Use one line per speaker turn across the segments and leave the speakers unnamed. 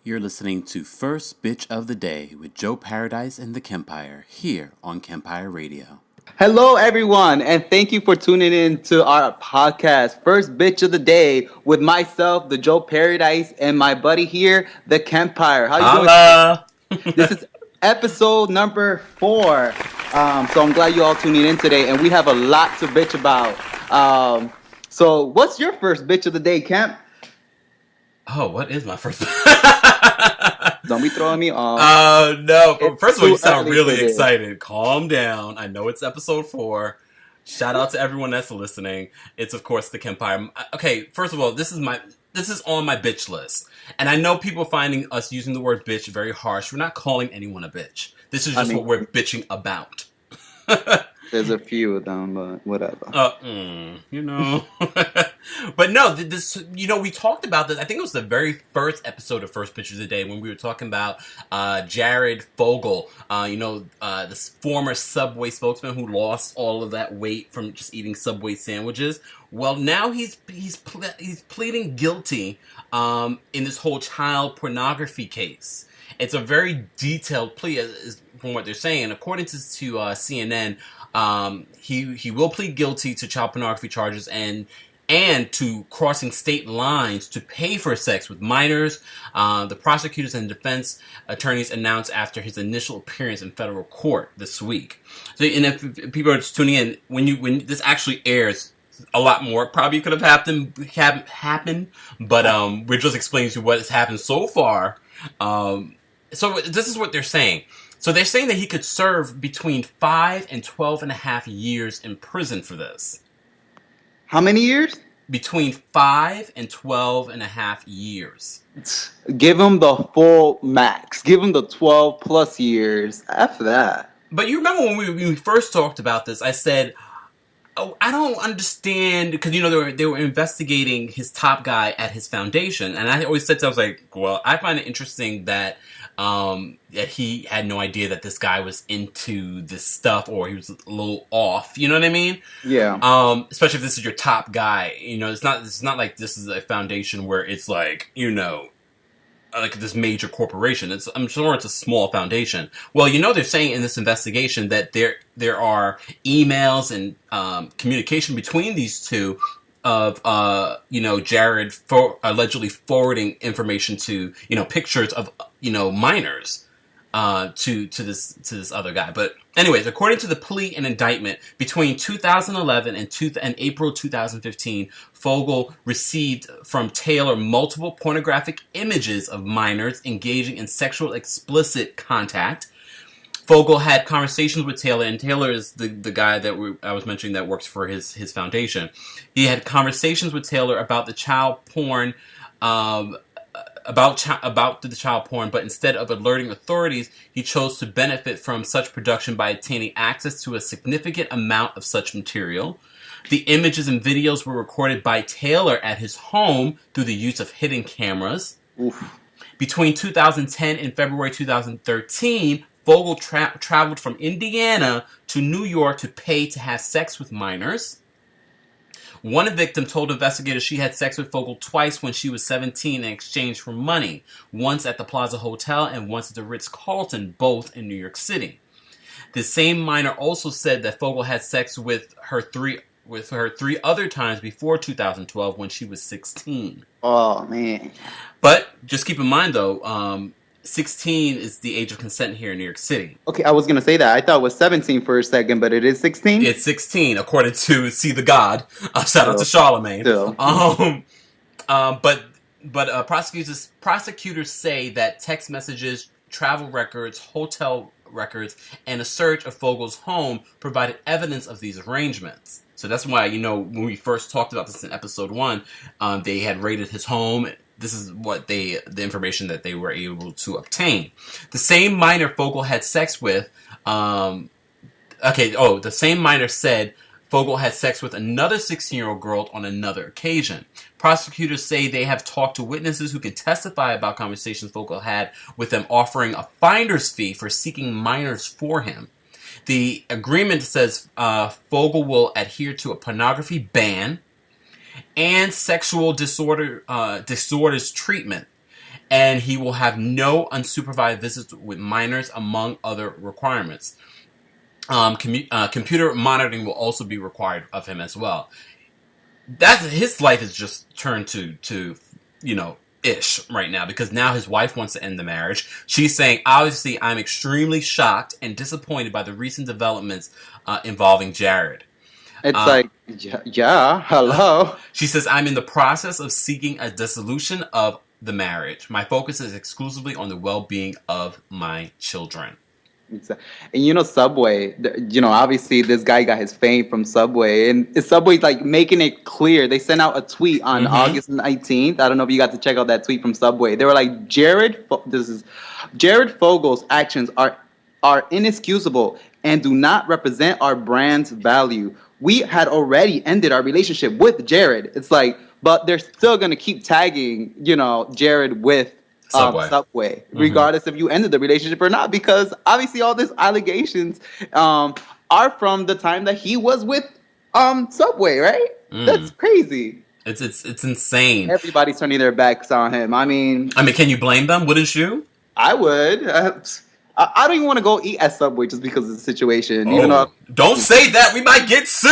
You're listening to First Bitch of the Day with Joe Paradise and the KEMPIRE here on KEMPIRE Radio.
Hello, everyone, and thank you for tuning in to our podcast, First Bitch of the Day, with myself, the Joe Paradise, and my buddy here, the Kempire. How you doing?
Holla!
This is episode number 4. So I'm glad you all tuning in today, and we have a lot to bitch about. So what's your first bitch of the day, Kemp?
Oh, what is my first?
Don't be throwing me off.
No.
It's
First of all, you
too
sound
early
really
for this.
excited. Calm down. I know it's episode 4. Shout out to everyone that's listening. It's of course the Kempire. Okay, first of all, this is on my bitch list, and I know people finding us using the word bitch very harsh. We're not calling anyone a bitch. This is just what we're bitching about.
There's a few of them, but whatever.
But no, this, we talked about this. I think it was the very first episode of First Pictures a Day when we were talking about Jared Fogle, this former Subway spokesman who lost all of that weight from just eating Subway sandwiches. Well, now he's pleading guilty in this whole child pornography case. It's a very detailed plea, from what they're saying. According to CNN, he will plead guilty to child pornography charges and to crossing state lines to pay for sex with minors. The prosecutors and defense attorneys announced after his initial appearance in federal court this week. So, and if people are just tuning in, when this actually airs, a lot more probably could have happened, but we're just explaining to you what has happened so far. So this is what they're saying. So they're saying that he could serve between 5 and 12 and a half years in prison for this.
How many years?
Between 5 and 12 and a half years.
Give him the full max. Give him the 12 plus years after that.
But you remember when we first talked about this, I said, oh, I don't understand, because, they were investigating his top guy at his foundation. And I always said to him, I was like, well, I find it interesting that he had no idea that this guy was into this stuff, or he was a little off. You know what I mean?
Yeah.
Especially if this is your top guy. It's not like this is a foundation where it's like, like this major corporation. I'm sure it's a small foundation. Well, they're saying in this investigation that there are emails and communication between these two of Jared allegedly forwarding information to pictures of minors to this other guy. But anyways, according to the plea and indictment, between 2011 and April 2015, Fogle received from Taylor multiple pornographic images of minors engaging in sexual explicit contact. Fogle had conversations with Taylor, and Taylor is the guy that I was mentioning that works for his foundation. He had conversations with Taylor about the child porn, about the child porn, but instead of alerting authorities, he chose to benefit from such production by obtaining access to a significant amount of such material. The images and videos were recorded by Taylor at his home through the use of hidden cameras.
Oof.
Between 2010 and February 2013, Fogle traveled from Indiana to New York to pay to have sex with minors. One victim told investigators she had sex with Fogle twice when she was 17 in exchange for money, once at the Plaza Hotel and once at the Ritz-Carlton, both in New York City. The same minor also said that Fogle had sex with her three other times before 2012 when she was 16.
Oh, man.
But just keep in mind, though, 16 is the age of consent here in New York City.
Okay, I was going to say that. I thought it was 17 for a second, but it is 16?
It's 16, according to See the God. Shout out to Charlemagne. But prosecutors say that text messages, travel records, hotel records, and a search of Fogle's home provided evidence of these arrangements. So that's why, when we first talked about this in episode 1, they had raided his home. This is what the information that they were able to obtain. The same minor Fogle had sex with, the same minor said Fogle had sex with another 16-year-old girl on another occasion. Prosecutors say they have talked to witnesses who can testify about conversations Fogle had with them, offering a finder's fee for seeking minors for him. The agreement says Fogle will adhere to a pornography ban and sexual disorders treatment. and he will have no unsupervised visits with minors, among other requirements. Computer monitoring will also be required of him as well. His life is just turned to ish right now, because now his wife wants to end the marriage. She's saying, obviously, I'm extremely shocked and disappointed by the recent developments involving Jared.
It's hello.
She says, I'm in the process of seeking a dissolution of the marriage. My focus is exclusively on the well-being of my children.
And Subway, obviously this guy got his fame from Subway, and Subway's like making it clear. They sent out a tweet on August 19th. I don't know if you got to check out that tweet from Subway. They were like, Jared Fogel's actions are inexcusable and do not represent our brand's value. We had already ended our relationship with Jared. It's like, but they're still gonna keep tagging, Jared with Subway, regardless if you ended the relationship or not, because obviously all these allegations are from the time that he was with Subway, right? That's crazy.
It's insane.
Everybody's turning their backs on him. I mean,
can you blame them? Wouldn't you?
I would. I don't even want to go eat at Subway just because of the situation.
Oh, even though don't say that. We might get sued.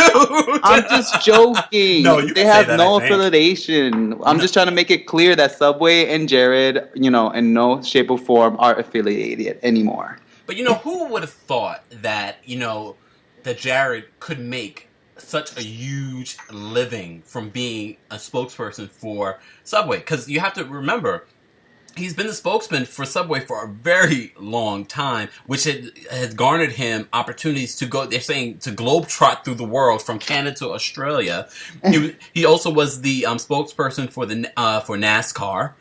I'm just joking.
No, you
they have no affiliation. I'm just trying to make it clear that Subway and Jared, in no shape or form are affiliated anymore.
But who would have thought that, that Jared could make such a huge living from being a spokesperson for Subway? Because you have to remember, he's been the spokesman for Subway for a very long time, which has garnered him opportunities to go, they're saying, to globetrot through the world from Canada to Australia. He also was the spokesperson for for NASCAR.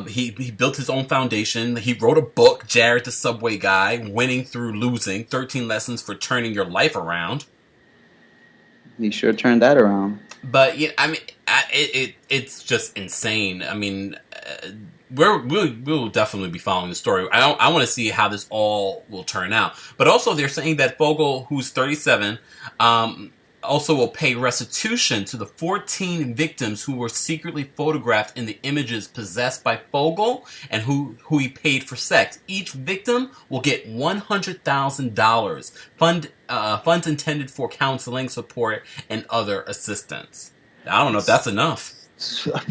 He built his own foundation. He wrote a book, Jared the Subway Guy, Winning Through Losing, 13 Lessons for Turning Your Life Around.
He sure turned that around.
But, it's just insane. I mean, we'll definitely be following the story. I want to see how this all will turn out. But also, they're saying that Fogel, who's 37, also will pay restitution to the 14 victims who were secretly photographed in the images possessed by Fogel and who he paid for sex. Each victim will get $100,000, funds intended for counseling, support, and other assistance. I don't know if that's enough.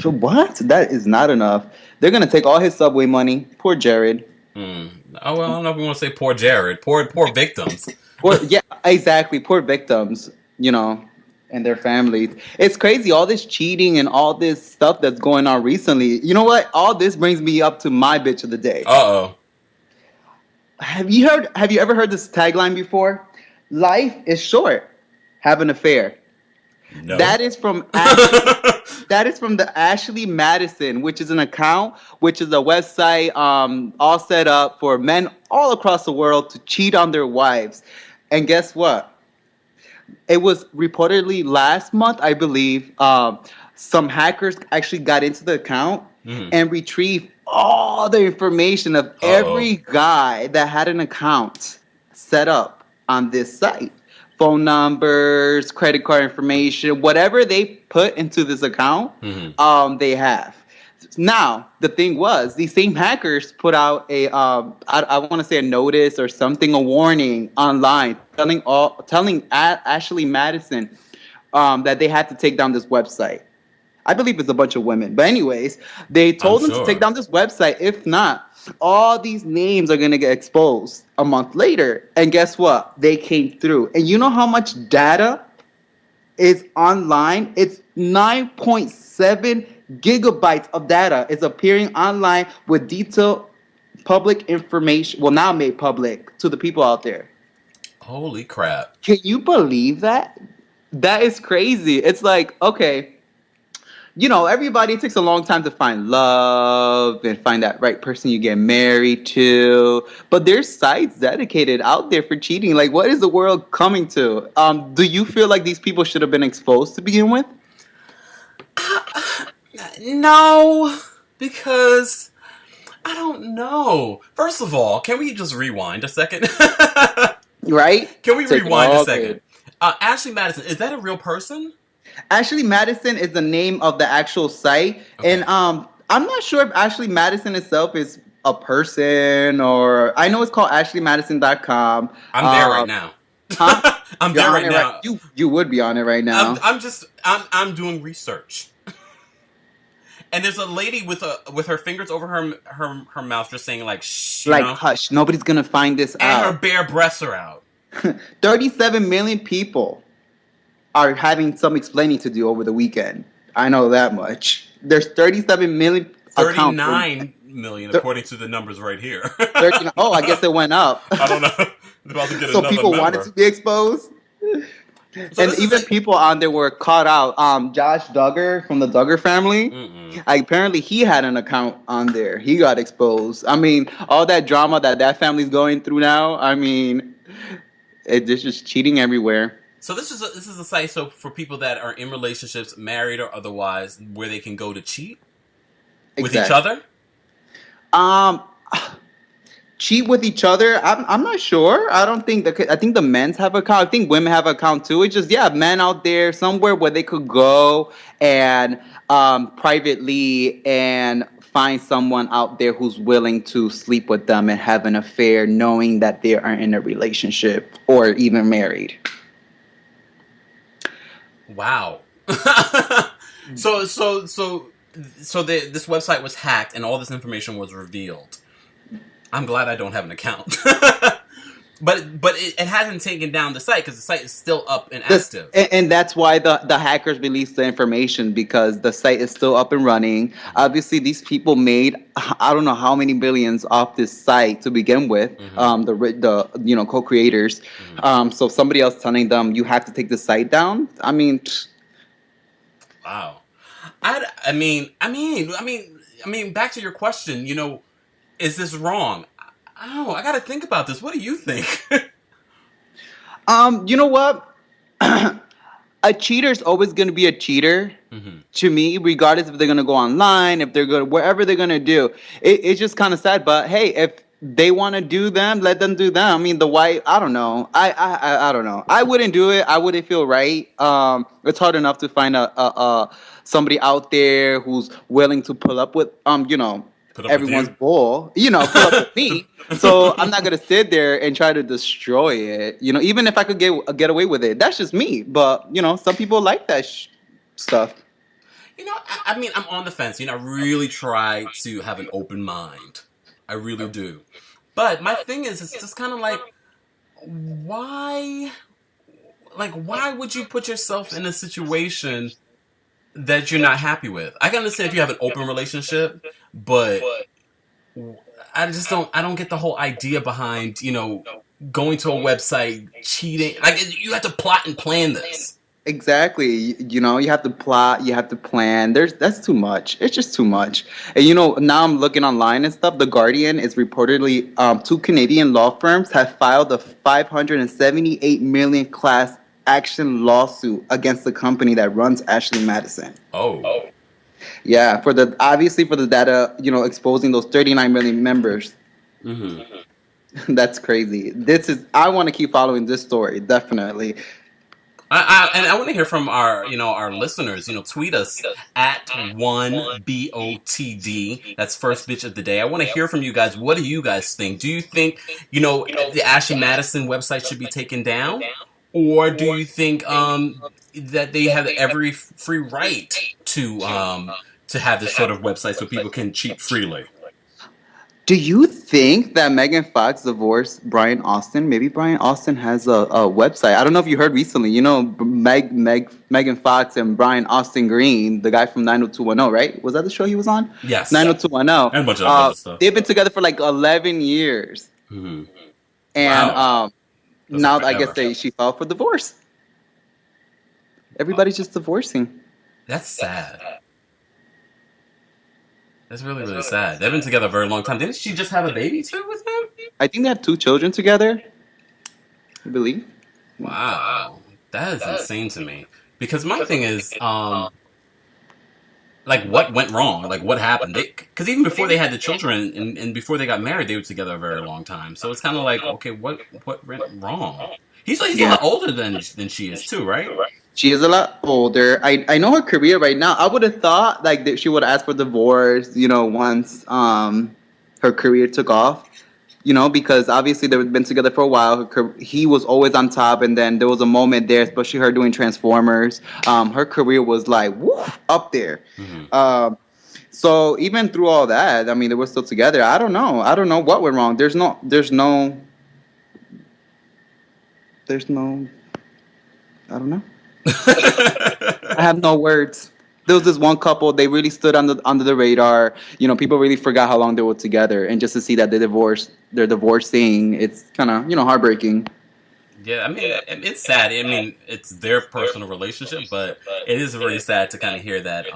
What? That is not enough. They're going to take all his Subway money. Poor Jared.
Oh, well, I don't know if we want to say poor Jared. Poor victims.
Yeah, exactly. Poor victims, and their families. It's crazy. All this cheating and all this stuff that's going on recently. You know what? All this brings me up to my bitch of the day.
Uh-oh.
Have you ever heard this tagline before? Life is short. Have an affair.
No.
That is from the Ashley Madison, which is an account, which is a website all set up for men all across the world to cheat on their wives. And guess what? It was reportedly last month, I believe, some hackers actually got into the account and retrieved all the information of every guy that had an account set up on this site. Phone numbers, credit card information, whatever they put into this account, they have. Now, the thing was, these same hackers put out I want to say a notice or something, a warning online, telling Ashley Madison that they had to take down this website. I believe it's a bunch of women. But anyways, they told them to take down this website. If not, all these names are going to get exposed a month later. And guess what? They came through. And you know how much data is online? It's 9.7 gigabytes of data is appearing online with detailed public information. Well, now made public to the people out there.
Holy crap.
Can you believe that? That is crazy. It's like, okay, everybody, it takes a long time to find love and find that right person you get married to. But there's sites dedicated out there for cheating. Like, what is the world coming to? Do you feel like these people should have been exposed to begin with?
No, because I don't know. First of all, can we just rewind a second?
Right?
Can we rewind a second? Ashley Madison, is that a real person?
Ashley Madison is the name of the actual site. Okay. And I'm not sure if Ashley Madison itself is a person, or I know it's called AshleyMadison.com.
I'm there right now.
Huh?
I'm
You're
there
on
right
it
now.
You would be on it right now.
I'm doing research. And there's a lady with her fingers over her mouth, just saying like shh,
like, hush, nobody's gonna find this
and
out.
her bare breasts are out.
37 million people are having some explaining to do over the weekend. I know that much. There's 37 million.
39 million, according to the numbers right here.
13, oh, I guess it went up.
I don't know. They're about to get
So
another
people
number.
wanted to be exposed.
So
and even people on there were caught out. Josh Duggar from the Duggar family. Apparently, he had an account on there. He got exposed. I mean, all that drama that family's going through now. I mean, it's just cheating everywhere.
So this is a site for people that are in relationships, married or otherwise, where they can go to cheat with each other.
Cheat with each other. I'm not sure. I don't think I think the men's have account. I think women have account too. It's just men out there somewhere where they could go and privately and find someone out there who's willing to sleep with them and have an affair, knowing that they are in a relationship or even married.
Wow. So this website was hacked and all this information was revealed. I'm glad I don't have an account. but it hasn't taken down the site because the site is still up and active.
And that's why the hackers released the information, because the site is still up and running. Obviously, these people made I don't know how many billions off this site to begin with. The co-creators. So somebody else telling them you have to take the site down. I mean,
wow. I mean, back to your question, is this wrong? I gotta think about this. What do you think?
You know what? A cheater's always going to be a cheater to me, regardless if they're going to go online, if they're going wherever they're going to do. It's just kind of sad, but hey, if they want to do them, let them do them. I mean, I don't know. I don't know. I wouldn't do it. I wouldn't feel right. It's hard enough to find somebody out there who's willing to pull up with everyone's bull, pull up with me. So I'm not gonna sit there and try to destroy it. Even if I could get away with it, that's just me. But some people like that stuff.
I mean, I'm on the fence. I really try to have an open mind. I really do. But my thing is, it's just kind of like, why would you put yourself in a situation that you're not happy with? I can understand if you have an open relationship, but I don't get the whole idea behind, going to a website, cheating. Like, you have to plot and plan this.
Exactly. You have to plot, you have to plan. That's too much. It's just too much. And now I'm looking online and stuff. The Guardian is reportedly 2 Canadian law firms have filed a $578 million class action lawsuit against the company that runs Ashley Madison.
Oh.
Yeah, for the data, exposing those 39 million members. That's crazy. I want to keep following this story, definitely.
I want to hear from our listeners. Tweet us at 1BOTD. That's first bitch of the day. I want to hear from you guys. What do you guys think? Do you think the Ashley Madison website should be taken down, or do you think that they have every free right to have this sort of website so people can cheat freely?
Do you think that Megan Fox divorced Brian Austin? Maybe Brian Austin has a website. I don't know if you heard recently. Megan Fox and Brian Austin Green, the guy from 90210, right? Was that the show he was on?
Yes.
90210.
And a bunch of other stuff.
They've been together for like 11 years. And now I guess she filed for divorce. Everybody's just divorcing.
That's sad. That's really, really sad. They've been together a very long time. Didn't she just have a baby too with him? I
think they have 2 children together, I believe.
Wow. That is insane to me. Because my thing is, what went wrong? Like, what happened? Because even before they had the children and before they got married, they were together a very long time. So it's kind of like, okay, what went wrong? He's a lot older than she is too, right?
She is a lot older. I know her career right now. I would have thought like that she would ask for divorce, once her career took off. Because obviously they've been together for a while. He was always on top, and then there was a moment there, especially her doing Transformers. Her career was like woof, up there.
Mm-hmm.
So even through all that, I mean, they were still together. I don't know. I don't know what went wrong. There's no. I don't know. I have no words. There was this one couple. They really stood under the radar. People really forgot how long they were together, and just to see that they're divorcing. It's kind of heartbreaking.
Yeah, I mean, it's sad. I mean, it's their personal relationship, but it is really sad to kind of hear that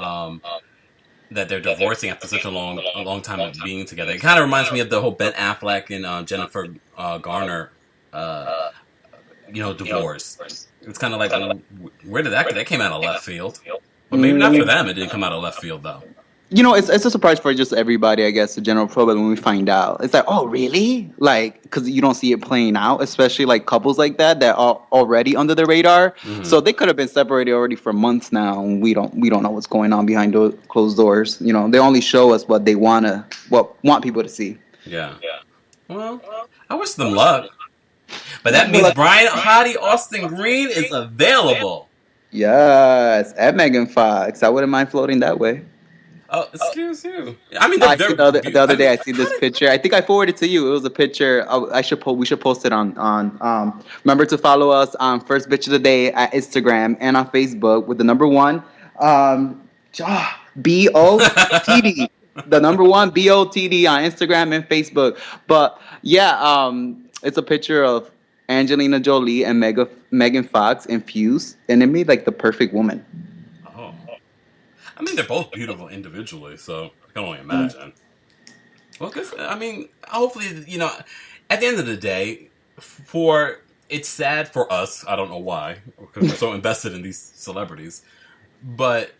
that they're divorcing after such a long time of being together. It kind of reminds me of the whole Ben Affleck and Jennifer Garner, divorce. It's kind of like, where did that came out of left field? But maybe not for them. It didn't come out of left field though.
It's a surprise for just everybody, I guess, the general public when we find out. It's like, oh, really? Like, because you don't see it playing out, especially like couples like that are already under the radar.
Mm-hmm.
So they could have been separated already for months now, and we don't know what's going on behind those closed doors. They only show us what they want people to see.
Yeah. Well, I wish them luck. But that means Brian Hottie Austin Green is available.
Yes, and Megan Fox. I wouldn't mind floating that way.
Oh, excuse you. I mean,
the other day I see this picture. I think I forwarded it to you. It was a picture. We should post it on. Remember to follow us on First Bitch of the Day at Instagram and on Facebook with the number one, BOTD. The number one BOTD on Instagram and Facebook. But yeah, it's a picture of Angelina Jolie and Megan Fox infused, and it made like the perfect woman.
Oh. I mean, they're both beautiful individually, so I can only imagine. Well, good for, I mean, hopefully, at the end of the day, it's sad for us. I don't know why, because we're so invested in these celebrities. But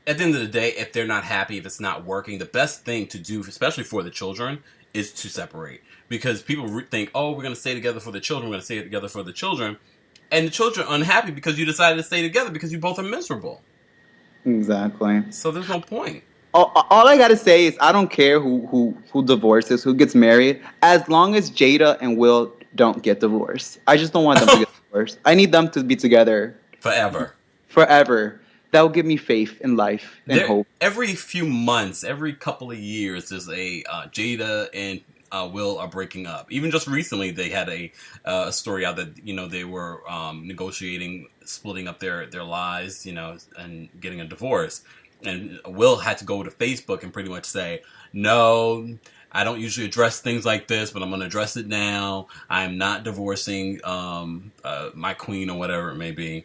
at the end of the day, if they're not happy, if it's not working, the best thing to do, especially for the children, is to separate. Because people think, oh, we're going to stay together for the children, we're going to stay together for the children. And the children are unhappy because you decided to stay together because you both are miserable.
Exactly.
So there's no point.
All I gotta say is I don't care who divorces, who gets married, as long as Jada and Will don't get divorced. I just don't want them to get divorced. I need them to be together
Forever.
That will give me faith in life and hope.
Every few months, every couple of years, there's a Jada and Will are breaking up. Even just recently, they had a story out that they were negotiating splitting up their lives, and getting a divorce. And Will had to go to Facebook and pretty much say, "No, I don't usually address things like this, but I'm going to address it now. I am not divorcing my queen," or whatever it may be.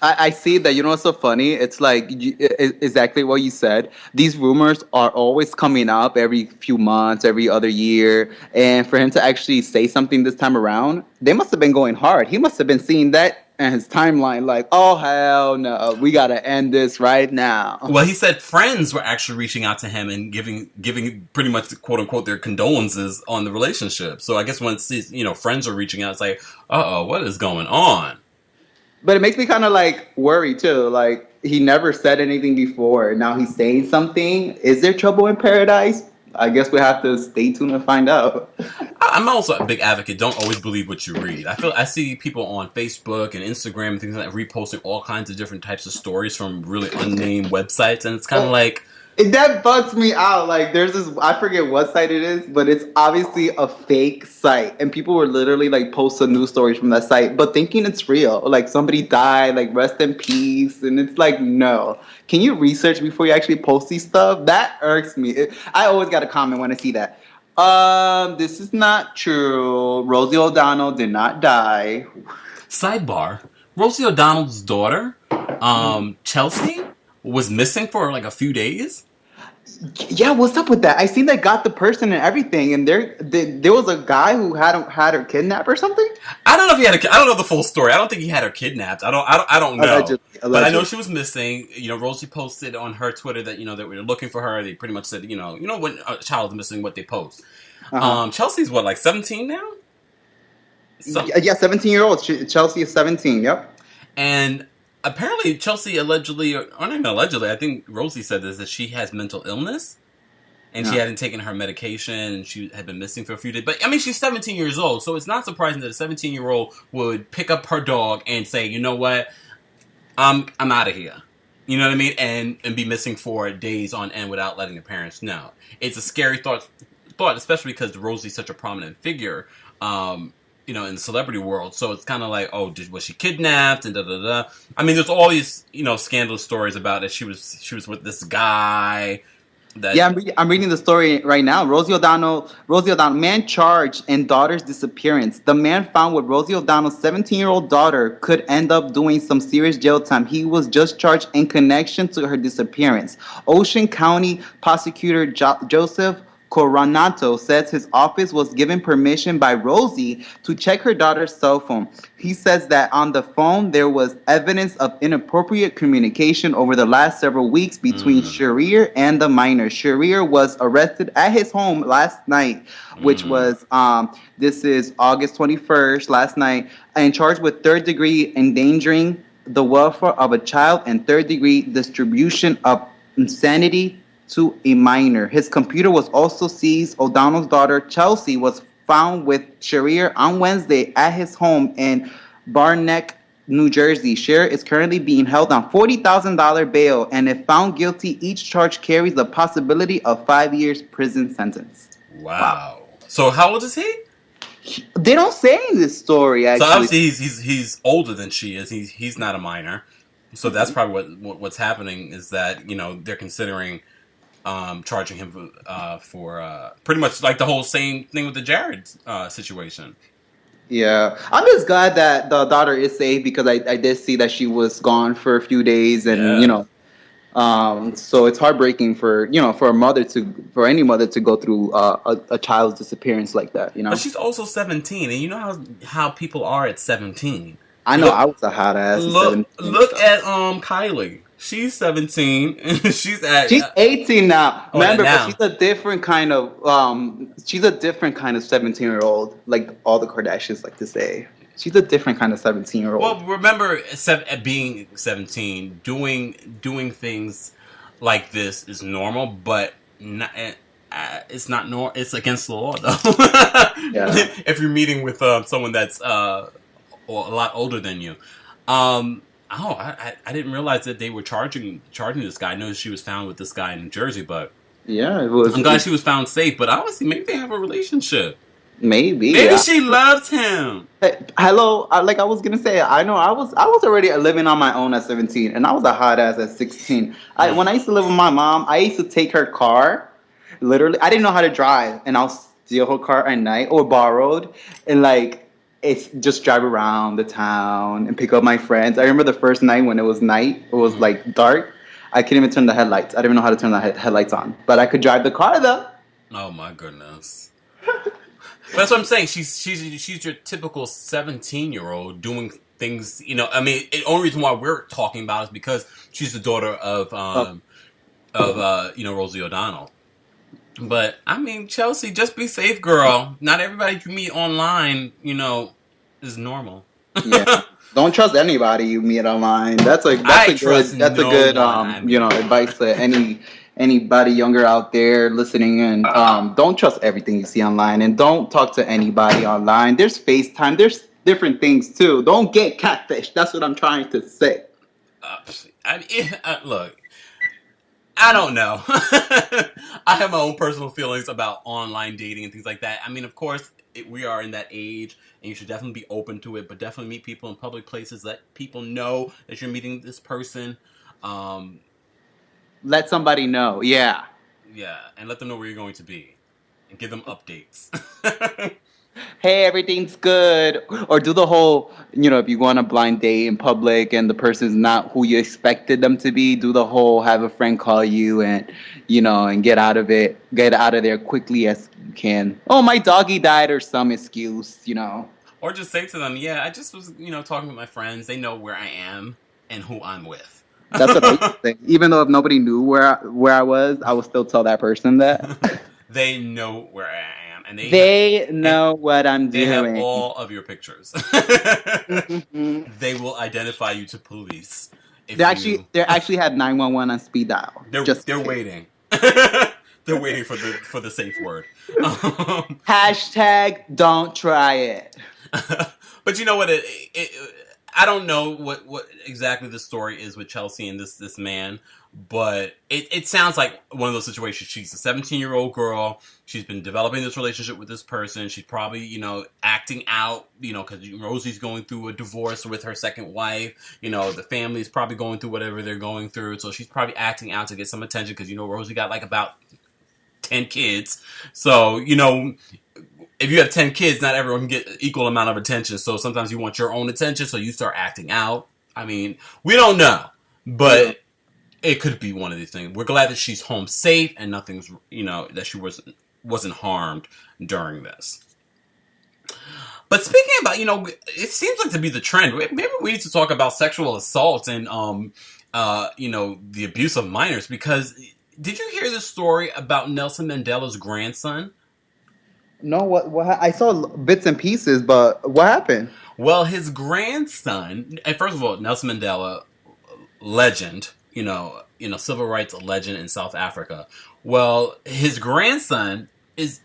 I see that. What's so funny? It's like exactly what you said. These rumors are always coming up every few months, every other year. And for him to actually say something this time around, they must have been going hard. He must have been seeing that and his timeline like, oh, hell no, we got to end this right now.
Well, he said friends were actually reaching out to him and giving pretty much, quote unquote, their condolences on the relationship. So I guess once, friends are reaching out, it's like, uh-oh, what is going on?
But it makes me kind of like worry too. Like he never said anything before. Now he's saying something. Is there trouble in paradise? I guess we have to stay tuned and find out.
I'm also a big advocate. Don't always believe what you read. I see people on Facebook and Instagram and things like that reposting all kinds of different types of stories from really unnamed websites, and it's kind of like.
That bugs me out. Like, there's this, I forget what site it is, but it's obviously a fake site. And people were literally, like, posting news stories from that site, but thinking it's real. Like, somebody died, like, rest in peace. And it's like, no. Can you research before you actually post these stuff? That irks me. I always got a comment when I see that. This is not true. Rosie O'Donnell did not die.
Sidebar. Rosie O'Donnell's daughter, Chelsea, was missing for, like, a few days.
Yeah, what's up with that? I seen they got the person and everything, and there was a guy who had her kidnapped or something.
I don't know if he had. I don't know the full story. I don't think he had her kidnapped. I don't know. Allegedly. But I know she was missing. Rosie posted on her Twitter that that we were looking for her. They pretty much said when a child is missing, what they post. Chelsea's what, like 17 now?
Yeah, 17-year-old. Chelsea is 17. Yep.
And apparently Chelsea allegedly, or not even allegedly, I think Rosie said this, that she has mental illness. And she hadn't taken her medication, and she had been missing for a few days. But, I mean, she's 17 years old, so it's not surprising that a 17-year-old would pick up her dog and say, you know what, I'm out of here. You know what I mean? And be missing for days on end without letting the parents know. It's a scary thought, especially because Rosie's such a prominent figure, in the celebrity world. So it's kind of like, oh, was she kidnapped? And da-da-da. I mean, there's all these, scandalous stories about it. She was with this guy.
I'm reading the story right now. Rosie O'Donnell, man charged in daughter's disappearance. The man found with Rosie O'Donnell's 17-year-old daughter could end up doing some serious jail time. He was just charged in connection to her disappearance. Ocean County Prosecutor Joseph Coronato says his office was given permission by Rosie to check her daughter's cell phone. He says that on the phone there was evidence of inappropriate communication over the last several weeks between Sharir and the minor. Sharir was arrested at his home last night, which was this is August 21st, last night, and charged with third-degree endangering the welfare of a child and third-degree distribution of insanity to a minor. His computer was also seized. O'Donnell's daughter, Chelsea, was found with Sharir on Wednesday at his home in Barneck, New Jersey. Sharir is currently being held on $40,000 bail, and if found guilty, each charge carries the possibility of 5 years prison sentence.
Wow. So how old is he?
They don't say in this story, actually.
So obviously he's older than she is. He's not a minor. So that's probably what's happening is that, they're considering charging him for pretty much like the whole same thing with the Jared situation.
Yeah, I'm just glad that the daughter is safe because I did see that she was gone for a few days, and so it's heartbreaking for any mother to go through a child's disappearance like that.
But she's also 17, and you know how people are at 17.
I know. I was a hot ass.
Look at Kylie. She's 17. She's
18 now.
Oh,
Remember,
now.
But she's a different kind of 17-year-old, like all the Kardashians like to say. She's a different kind of 17-year-old.
Well, remember, being 17, doing things like this is normal, but it's not normal. It's against the law, though.
Yeah.
If you're meeting with someone that's a lot older than you. I didn't realize that they were charging this guy. I know she was found with this guy in New Jersey, but
yeah, it was.
I'm glad she was found safe. But honestly, maybe they have a relationship.
Maybe
she loves him.
Hey, hello, like I was gonna say, I know I was already living on my own at 17, and I was a hot ass at 16. When I used to live with my mom, I used to take her car. Literally, I didn't know how to drive, and I'll steal her car at night or borrowed, and it's just drive around the town and pick up my friends. I remember the first night when it was night, it was like dark. I couldn't even turn the headlights. I didn't even know how to turn the headlights on, but I could drive the car though.
Oh my goodness. That's what I'm saying. She's your typical 17-year-old doing things. I mean, the only reason why we're talking about it is because she's the daughter of Rosie O'Donnell. But I mean, Chelsea, just be safe, girl. Not everybody you meet online, is normal.
Yeah. Don't trust anybody you meet online. That's a good advice to anybody younger out there listening. And don't trust everything you see online, and don't talk to anybody online. There's FaceTime. There's different things too. Don't get catfish. That's what I'm trying to say.
Look. I don't know. I have my own personal feelings about online dating and things like that. I mean, of course, we are in that age, and you should definitely be open to it, but definitely meet people in public places. Let people know that you're meeting this person.
Let somebody know. Yeah.
Yeah, and let them know where you're going to be. And give them updates.
Hey, everything's good. Or do the whole, if you go on a blind date in public and the person's not who you expected them to be, do the whole have a friend call you and, and get out of there quickly as you can. Oh, my doggy died or some excuse,
Or just say to them, yeah, I just was, talking with my friends. They know where I am and who I'm with.
That's what I used to say. Even though if nobody knew where I was, I would still tell that person that.
They know where I am. And
they know what I'm doing.
They have all of your pictures. They will identify you to police. if
they actually had 911 on speed dial.
they're waiting. They're waiting for the safe word.
Hashtag don't try it.
But you know what? I don't know what exactly the story is with Chelsea and this man, but it sounds like one of those situations. She's a 17-year-old girl. She's been developing this relationship with this person. She's probably, acting out, because Rosie's going through a divorce with her second wife. The family's probably going through whatever they're going through. So she's probably acting out to get some attention because, Rosie got like about 10 kids. So, if you have 10 kids, not everyone can get equal amount of attention. So sometimes you want your own attention, so you start acting out. I mean, we don't know, but it could be one of these things. We're glad that she's home safe and nothing's, that she wasn't harmed during this. But speaking about, it seems like to be the trend. Maybe we need to talk about sexual assault and, the abuse of minors, because did you hear the story about Nelson Mandela's grandson?
No, what I saw bits and pieces, but what happened?
Well, his grandson, and first of all, Nelson Mandela, legend, civil rights legend in South Africa. Well, his grandson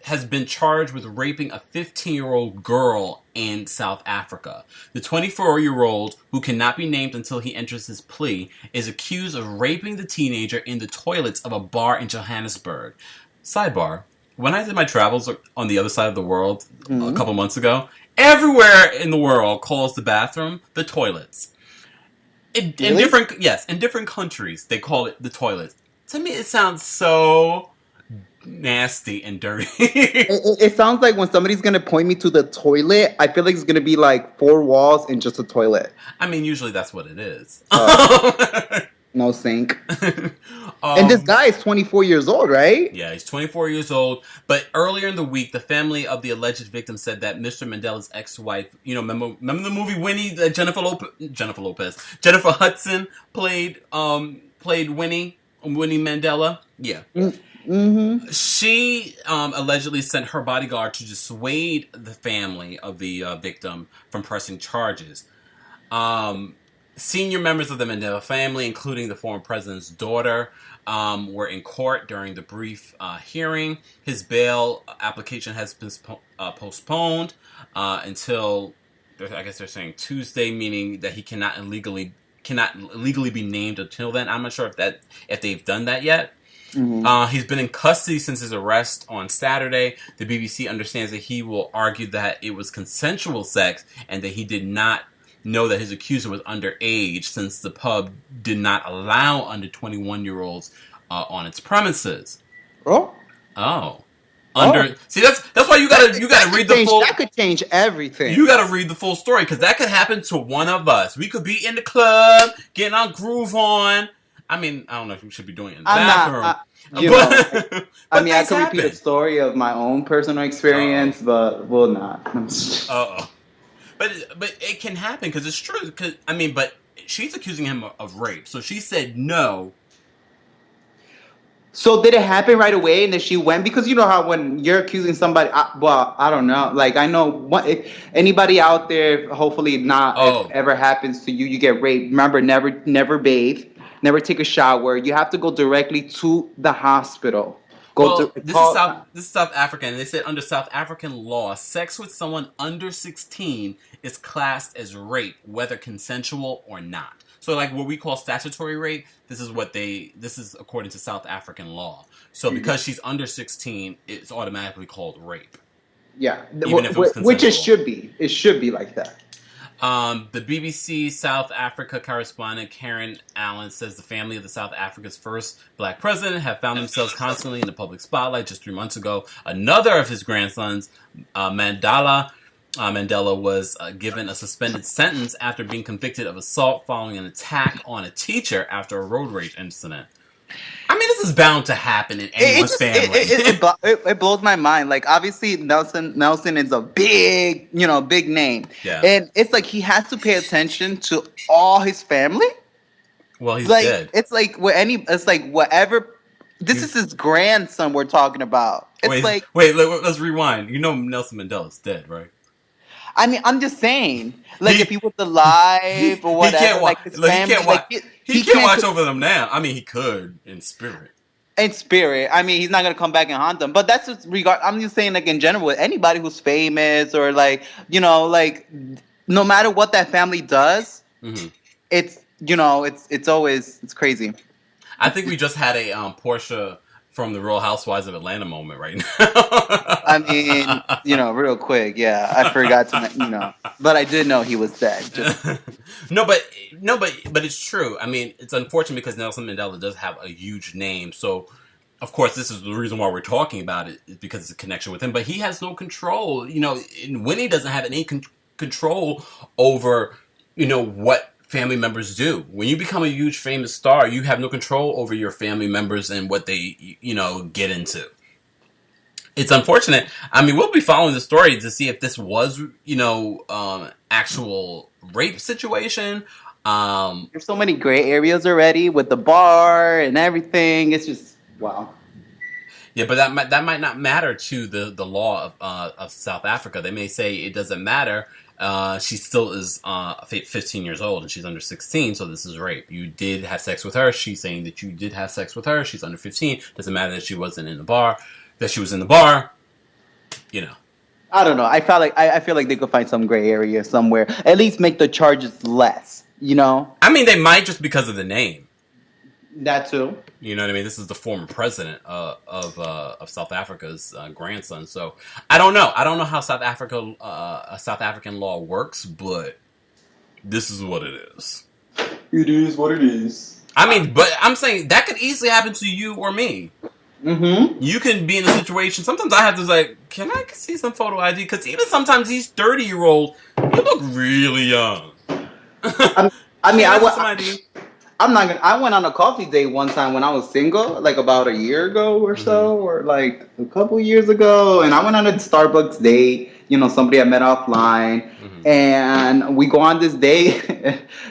has been charged with raping a 15-year-old girl in South Africa. The 24-year-old, who cannot be named until he enters his plea, is accused of raping the teenager in the toilets of a bar in Johannesburg. Sidebar, when I did my travels on the other side of the world a couple months ago, everywhere in the world calls the bathroom the toilets. In different countries, they call it the toilets. To me, it sounds so nasty and dirty.
It sounds like when somebody's going to point me to the toilet, I feel like it's going to be like 4 walls and just a toilet.
I mean, usually that's what it is.
No sink. And this guy is 24 years old, right?
Yeah, he's 24 years old. But earlier in the week, the family of the alleged victim said that Mr. Mandela's ex-wife, remember the movie Winnie that Jennifer Hudson played Winnie Mandela? Yeah.
Mm-hmm.
She allegedly sent her bodyguard to dissuade the family of the victim from pressing charges. Senior members of the Mandela family, including the former president's daughter, were in court during the brief hearing. His bail application has been postponed until, I guess they're saying Tuesday, meaning that he cannot legally be named until then. I'm not sure if they've done that yet. Mm-hmm. He's been in custody since his arrest on Saturday. The BBC understands that he will argue that it was consensual sex and that he did not know that his accuser was underage, since the pub did not allow under 21-year-olds on its premises. See, that's why you gotta read the full.
That could change everything.
You gotta read the full story, because that could happen to one of us. We could be in the club getting our groove on. I mean, I don't know if we should be doing it in the bathroom.
I can repeat a story of my own personal experience, but we'll not.
But it can happen, because it's true. But she's accusing him of rape, so she said no.
So did it happen right away, and then she went? Because you know how when you're accusing somebody, I don't know. Like, I know if anybody out there, hopefully not, if it ever happens to you, you get raped. Remember, never bathe, never take a shower. You have to go directly to the hospital.
This is South Africa, and they said under South African law, sex with someone under 16 is classed as rape, whether consensual or not. So, like what we call statutory rape, this is according to South African law. So, because she's under 16, it's automatically called rape.
Yeah, which it should be. It should be like that.
The BBC South Africa correspondent Karen Allen says the family of the South Africa's first black president have found themselves constantly in the public spotlight. Just 3 months ago, another of his grandsons, Mandela, was given a suspended sentence after being convicted of assault following an attack on a teacher after a road rage incident. I mean, this is bound to happen in anyone's family.
It blows my mind. Like, obviously, Nelson is a big name.
Yeah.
And it's like he has to pay attention to all his family.
Well, he's
like,
dead.
It's like whatever. This is his grandson we're talking about. Wait,
let's rewind. You know Nelson Mandela's dead, right?
I mean, I'm just saying, like,
He
if he was alive or
he can't
whatever,
watch.
like his
Like,
family, like
he
he
can't
can't
watch over them now. I mean, he could in spirit.
in spirit. I mean, he's not gonna come back and haunt them. But that's just regard. I'm just saying, like in general, with anybody who's famous or like like no matter what that family does,
Hmm.
it's it's always it's crazy.
I think we just had a Portia from the Real Housewives of Atlanta moment right
I mean,
now.
real quick, yeah, I forgot to, but I did know he was dead. Just
no, but but it's true. I mean, it's unfortunate because Nelson Mandela does have a huge name. So, of course, this is the reason why we're talking about it, is because it's a connection with him. But he has no control. And Winnie doesn't have any control over what family members do. When you become a huge famous star, you have no control over your family members and what they get into. It's unfortunate. I mean, we'll be following the story to see if this was, actual rape situation.
there's so many gray areas already with the bar and everything. It's just wow.
Yeah, but that might not matter to the law of South Africa. They may say it doesn't matter. She still is 15 years old and she's under 16, so this is rape. You did have sex with her. She's saying that you did have sex with her. She's under 15. Doesn't matter that she wasn't in the bar. That she was in the bar.
I don't know. I feel like they could find some gray area somewhere. At least make the charges less.
I mean, they might just because of the name.
That too.
You know what I mean? This is the former president of South Africa's grandson. So I don't know. I don't know how South African law works, but this is what it is.
It is what it is.
I mean, but I'm saying that could easily happen to you or me.
Mm-hmm.
You can be in a situation. Sometimes I have to can I see some photo ID? Because even sometimes these 30-year-olds, they look really young.
I went on a coffee date one time when I was single, like about a year ago or so, or like a couple years ago, and I went on a Starbucks date. Somebody I met offline, and we go on this date.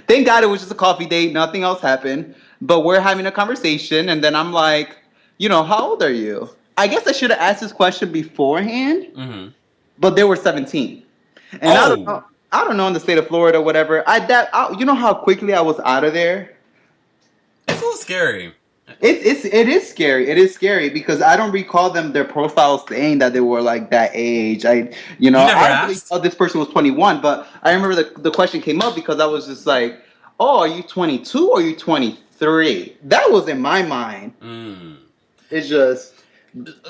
Thank God it was just a coffee date. Nothing else happened. But we're having a conversation, and then I'm like, how old are you? I guess I should have asked this question beforehand, but they were 17. And I don't know in the state of Florida, whatever. You know how quickly I was out of there?
It's a little scary.
It is scary. It is scary because I don't recall their profiles saying that they were like that age. I really thought this person was 21, but I remember the question came up because I was just like, oh, are you 22 or are you 23? That was in my mind. It's just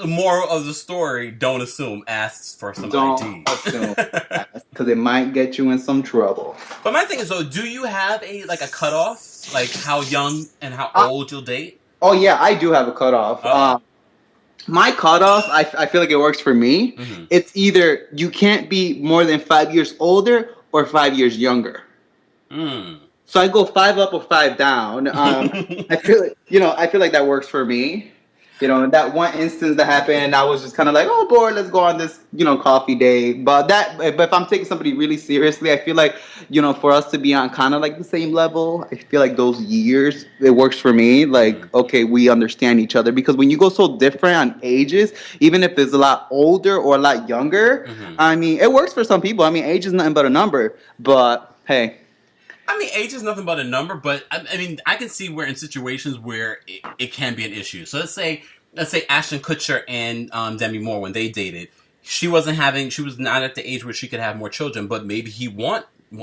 moral of the story: don't assume. Ask for some ID.
Don't assume, because it might get you in some trouble.
But my thing is, though, do you have a cutoff, like how young and how old you'll date?
Oh yeah, I do have a cutoff. My cutoff, I feel like it works for me. It's either you can't be more than 5 years older or 5 years younger. So I go 5 up or 5 down. I feel like that works for me. That one instance that happened, I was just kind of like, oh, boy, let's go on this, coffee date. But if I'm taking somebody really seriously, I feel like, for us to be on kind of like the same level, I feel like those years, it works for me. Like, okay, we understand each other. Because when you go so different on ages, even if it's a lot older or a lot younger, I mean, it works for some people. I mean, age is nothing but a number. But, hey.
I mean, age is nothing but a number, but I mean, I can see where in situations where it can be an issue. So let's say Ashton Kutcher and Demi Moore, when they dated, she was not at the age where she could have more children, but maybe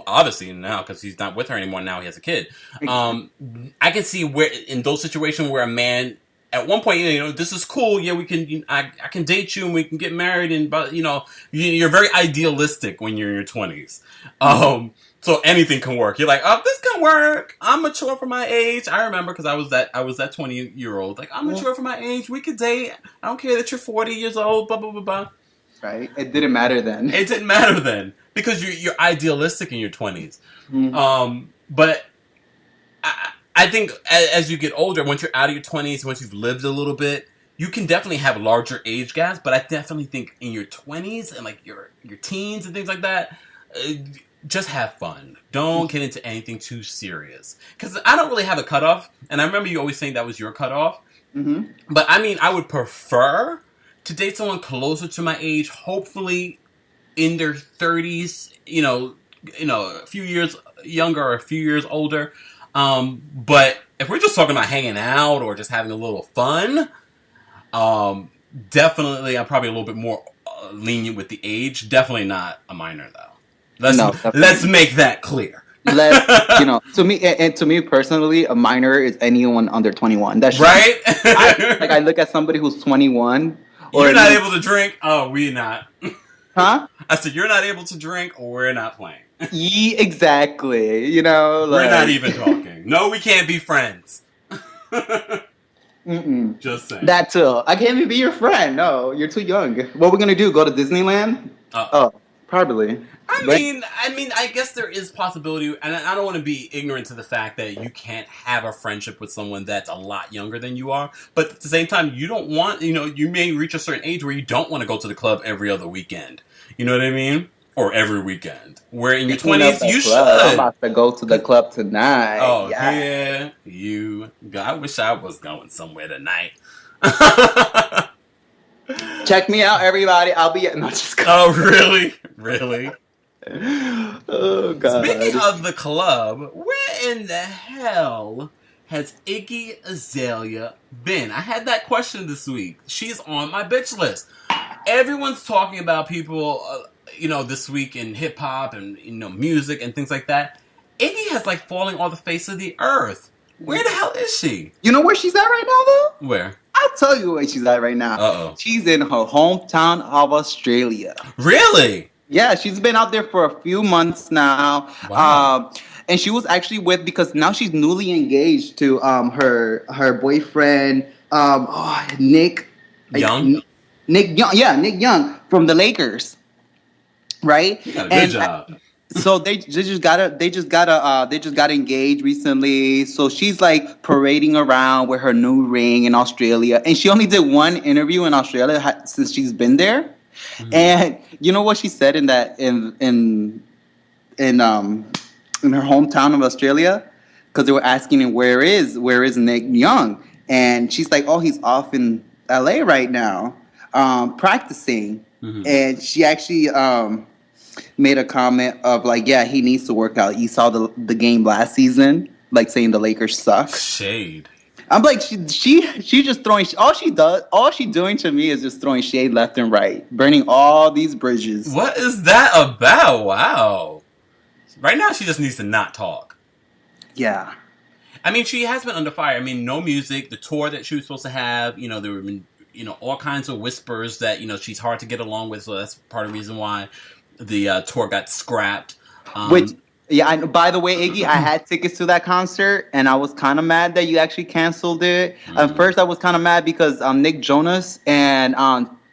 obviously now, because he's not with her anymore, now he has a kid. I can see where in those situations where a man, at one point, this is cool. Yeah, we can. I can date you and we can get married. But you're very idealistic when you're in your 20s. So anything can work. You're like, oh, this can work. I'm mature for my age. I remember because I was that 20-year-old. Like, I'm mature for my age. We could date. I don't care that you're 40 years old. Blah blah blah blah.
Right. It didn't matter then.
It didn't matter then because you're idealistic in your 20s. But I think as you get older, once you're out of your 20s, once you've lived a little bit, you can definitely have larger age gaps. But I definitely think in your 20s and like your teens and things like that. Just have fun. Don't get into anything too serious. Because I don't really have a cutoff. And I remember you always saying that was your cutoff. But I mean, I would prefer to date someone closer to my age. Hopefully, in their 30s, a few years younger or a few years older. But if we're just talking about hanging out or just having a little fun, definitely I'm probably a little bit more lenient with the age. Definitely not a minor though. Let's make that clear.
To me personally, a minor is anyone under 21. That's
right.
I look at somebody who's 21.
You're not able to drink. Oh, we're not.
Huh?
I said you're not able to drink, or we're not playing.
Yeah, exactly.
We're not even talking. No, we can't be friends. Just saying.
That too. I can't even be your friend. No, you're too young. What we're gonna do? Go to Disneyland? Probably.
I mean, I guess there is possibility, and I don't want to be ignorant to the fact that you can't have a friendship with someone that's a lot younger than you are. But at the same time, you don't want, you may reach a certain age where you don't want to go to the club every other weekend. You know what I mean? Or every weekend. Where in your 20s, you should.
I'm about to go to the club tonight.
Oh, yeah. I wish I was going somewhere tonight.
Check me out, everybody. I'll be at... No, just kidding.
Oh, really? Really?
Oh, God.
Speaking of the club, where in the hell has Iggy Azalea been? I had that question this week. She's on my bitch list. Everyone's talking about people, this week in hip hop and, music and things like that. Iggy has falling off the face of the earth. Where the hell is she?
You know where she's at right now, though?
Where?
I'll tell you where she's at right now.
Uh-oh.
She's in her hometown of Australia.
Really?
Yeah, she's been out there for a few months now.
Wow.
And she was actually because now she's newly engaged to her boyfriend, Nick
Young?
Nick Young. Yeah, Nick Young from the Lakers. Right?
Good job.
So they just got engaged recently. So she's parading around with her new ring in Australia, and she only did one interview in Australia since she's been there. Mm-hmm. And you know what she said in her hometown of Australia, because they were asking him where is Nick Young, and she's like, oh, he's off in LA right now, practicing. Mm-hmm. And she actually made a comment of he needs to work out. He saw the game last season, saying the Lakers suck.
Shade.
I'm she just throwing all she doing to me is just throwing shade left and right, burning all these bridges.
What is that about? Wow. Right now she just needs to not talk.
Yeah.
I mean, she has been under fire. I mean, no music, the tour that she was supposed to have, there were been, all kinds of whispers that, she's hard to get along with, so that's part of the reason why the tour got scrapped.
By the way, Iggy, I had tickets to that concert, and I was kind of mad that you actually canceled it. Mm-hmm. At first, I was kind of mad because Nick Jonas and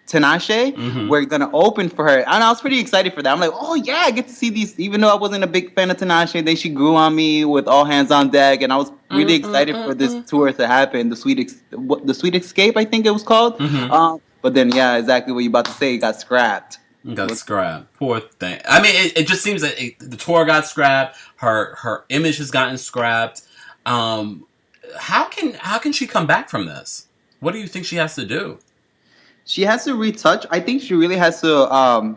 Tinashe were going to open for her. And I was pretty excited for that. I'm like, oh, yeah, I get to see these. Even though I wasn't a big fan of Tinashe, then she grew on me with All Hands on Deck, and I was really excited for this tour to happen. The Sweet Escape, I think it was called. Mm-hmm. But then, yeah, exactly what you're about to say, it got scrapped.
Got scrapped. Poor thing. I mean, it just seems that the tour got scrapped. Her image has gotten scrapped. How can she come back from this? What do you think she has to do?
She has to retouch. I think she really has to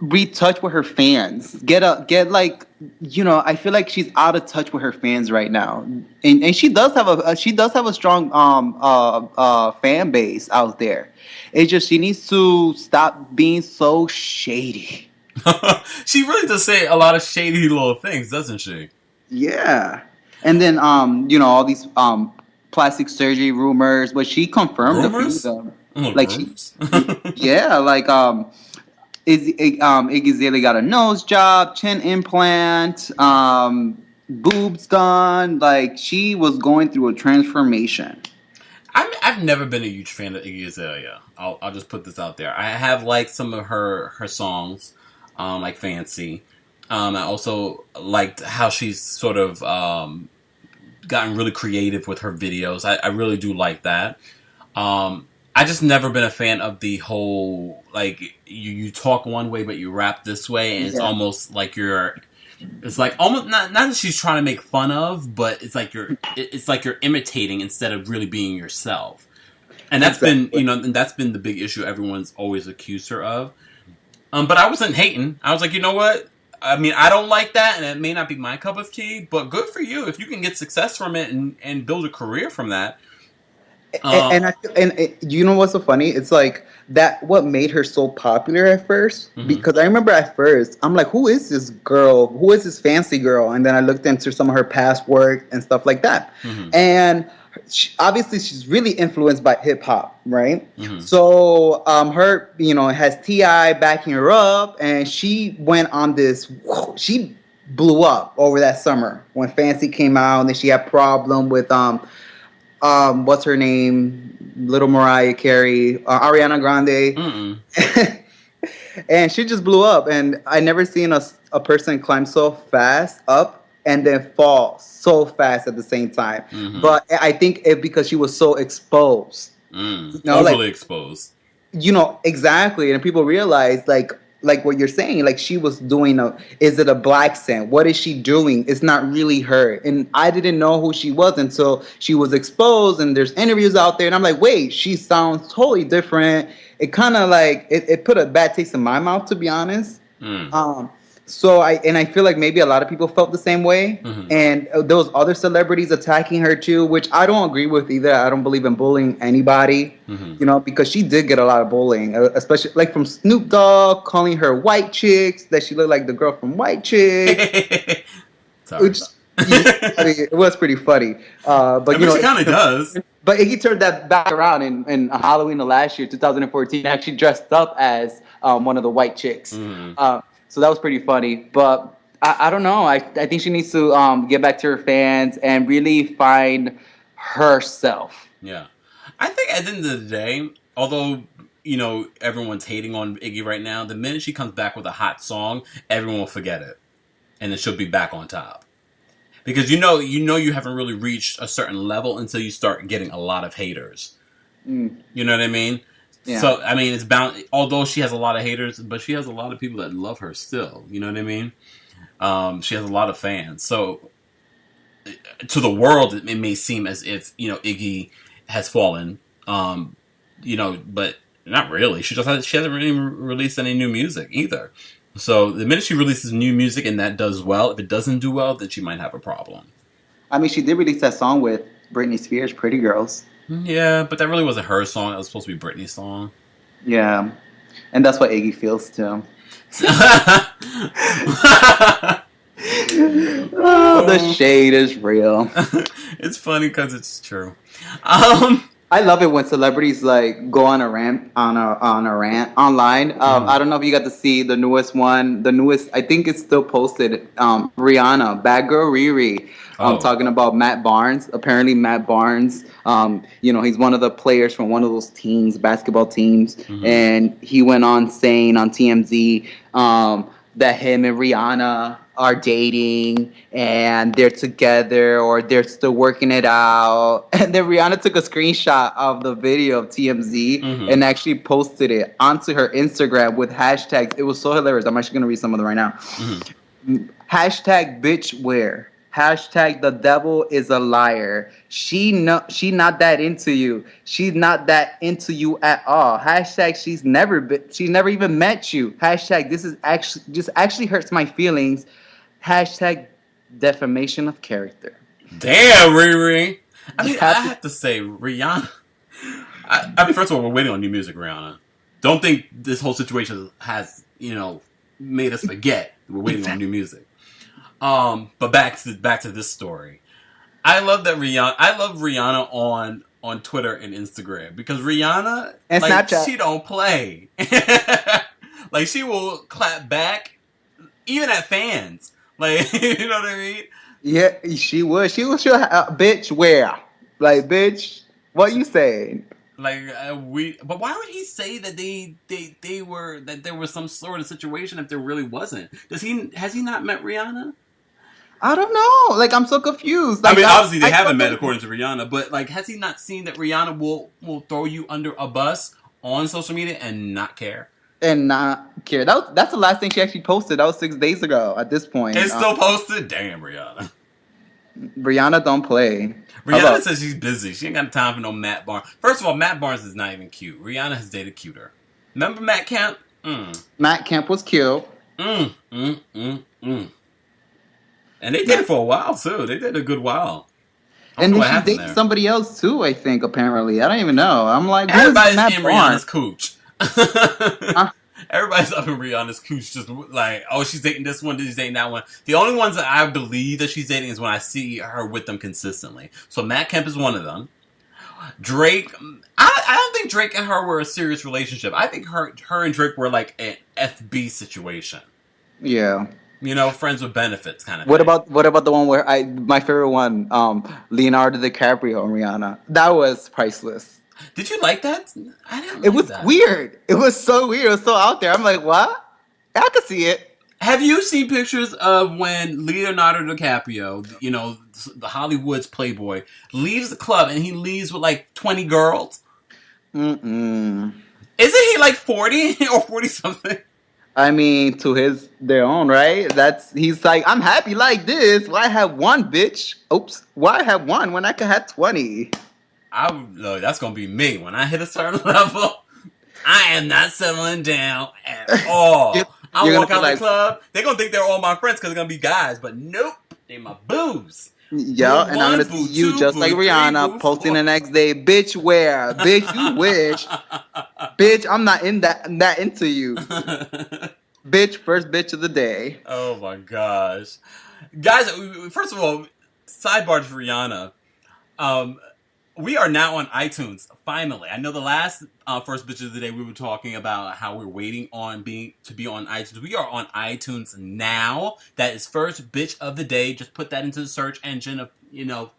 retouch with her fans. I feel like she's out of touch with her fans right now, and she does have a strong fan base out there. It's just she needs to stop being so shady.
She really does say a lot of shady little things, doesn't she?
Yeah, and then all these plastic surgery rumors, but she confirmed a few of them. Iggy Azalea got a nose job, chin implant, boobs gone. She was going through a transformation.
I've never been a huge fan of Iggy Azalea. I'll just put this out there. I have liked some of her songs, like Fancy. I also liked how she's sort of gotten really creative with her videos. I really do like that. I just never been a fan of the whole you talk one way but you rap this way, and it's almost like it's like almost not that she's trying to make fun of, but it's like you're imitating instead of really being yourself. And that's been the big issue everyone's always accused her of. But I wasn't hating. I was like, you know what? I mean, I don't like that, and it may not be my cup of tea, but good for you if you can get success from it and build a career from that.
And you know what's so funny? It's like that. What made her so popular at first?
Mhm.
Because I remember at first, I'm like, "Who is this girl? Who is this fancy girl?" And then I looked into some of her past work and stuff like that.
Mhm.
And obviously, she's really influenced by hip hop, right?
Mhm.
So, her, has Ti backing her up, and she went on this. She blew up over that summer when Fancy came out, and then she had problem with what's her name? Little Mariah Carey, Ariana Grande.
Mm-mm.
And she just blew up. And I never seen a person climb so fast up and then fall so fast at the same time.
Mhm.
But I think it because she was so exposed.
Overly exposed.
Exactly. And people realize like what you're saying, like she was doing is it a black scent? What is she doing? It's not really her. And I didn't know who she was until she was exposed and there's interviews out there and I'm like, wait, she sounds totally different. It kind of like it put a bad taste in my mouth, to be honest. So I feel like maybe a lot of people felt the same way.
Mhm.
And there was other celebrities attacking her too, which I don't agree with either. I don't believe in bullying anybody, because she did get a lot of bullying, especially like from Snoop Dogg calling her white chicks, that she looked like the girl from White Chicks.
Sorry.
Which, I mean, it was pretty funny. But
she kind of does.
But Iggy turned that back around in Halloween of last year, 2014. Actually dressed up as one of the white chicks.
Mhm.
So that was pretty funny. But I don't know. I think she needs to get back to her fans and really find herself.
Yeah. I think at the end of the day, although, everyone's hating on Iggy right now, the minute she comes back with a hot song, everyone will forget it. And then she'll be back on top. Because you haven't really reached a certain level until you start getting a lot of haters. You know what I mean?
Yeah.
So, I mean, it's bound, although she has a lot of haters, but she has a lot of people that love her still. You know what I mean? She has a lot of fans. So, to the world, it may seem as if, Iggy has fallen. But not really. She hasn't really released any new music either. So, the minute she releases new music and that does well, if it doesn't do well, then she might have a problem.
I mean, she did release that song with Britney Spears, Pretty Girls.
Yeah, but that really wasn't her song. That was supposed to be Britney's song.
Yeah. And that's what Iggy feels too. Oh, the shade is real.
It's funny because it's true.
I love it when celebrities like go on a rant on a rant online. I don't know if you got to see the newest one. The newest, I think it's still posted. Rihanna, Bad Girl Riri. Talking about Matt Barnes. Apparently, Matt Barnes, he's one of the players from one of those teams, basketball teams, and he went on saying on TMZ that him and Rihanna are dating and they're together or they're still working it out. And then Rihanna took a screenshot of the video of TMZ and actually posted it onto her Instagram with hashtags. It was so hilarious. I'm actually going to read some of them right now. Hashtag bitch where. Hashtag the devil is a liar. She not that into you. She's not that into you at all. Hashtag she's never even met you. Hashtag this is actually hurts my feelings. Hashtag defamation of character.
Damn, Riri. I mean, I have to say, Rihanna. I mean, first of all, we're waiting on new music, Rihanna. Don't think this whole situation has, made us forget we're waiting on new music. But back to this story. I love Rihanna on Twitter and Instagram because Rihanna
and Snapchat.
She don't play. Like she will clap back even at fans. Like you know what I mean?
Yeah, she would. She was sure, bitch where? Like bitch, what you saying?
Like but why would he say that there was some sort of situation if there really wasn't? Has he not met Rihanna?
I don't know. Like, I'm so confused. Like,
I mean, obviously they haven't met according to Rihanna, but like, has he not seen that Rihanna will throw you under a bus on social media and not care?
And not care. That's the last thing she actually posted. That was 6 days ago. At this point,
it's still posted. Damn, Rihanna.
Rihanna don't play.
Rihanna says she's busy. She ain't got time for no Matt Barnes. First of all, Matt Barnes is not even cute. Rihanna has dated cuter. Remember Matt Kemp? Mm.
Matt Kemp was cute.
Mm. Mm. Mm. Mm. And they did it for a while too. They did a good while. I
And
wonder
then
what
she's
happened
dating
there.
somebody else too, I think, apparently. I don't even know. I'm like, who is
Everybody's
Matt
in
Barnes?
Rihanna's cooch.
Huh?
Everybody's up in Rihanna's cooch, just like, oh, she's dating this one, she's dating that one. The only ones that I believe that she's dating is when I see her with them consistently. So Matt Kemp is one of them. Drake, I don't think Drake and her were a serious relationship. I think her and Drake were like an FB situation.
Yeah.
You know, friends with benefits kind of
What
thing.
about the one where my favorite one, Leonardo DiCaprio and Rihanna? That was priceless.
Did you like that? I didn't
It
like
was
that.
weird. It was so weird. It was so out there. I'm like, what? I could see it.
Have you seen pictures of when Leonardo DiCaprio, you know, the Hollywood's playboy, leaves the club and he leaves with like 20 girls?
Mm-mm.
Isn't he like 40 or 40 something?
I mean, to their own, right? He's like, I'm happy like this. Why have one, bitch? Oops. Why have one when I could have 20?
That's gonna be me when I hit a certain level. I am not settling down at all. I
You're gonna
walk
be
out
like,
the club. They're gonna think they're all my friends because they're gonna be guys, but nope, they my boos.
yeah,
Boo
and I'm
one,
gonna
boo
see you
two,
just like
boo three, boo
Rihanna posting
four.
the next day, bitch, where? Bitch, you wish. Bitch, I'm not that into you. Bitch, first bitch of the day.
Oh my gosh, guys! First of all, sidebar to Rihanna. Um, we are now on iTunes. Finally, I know the last first bitch of the day we were talking about how we're waiting on to be on iTunes. We are on iTunes now. That is first bitch of the day. Just put that into the search engine of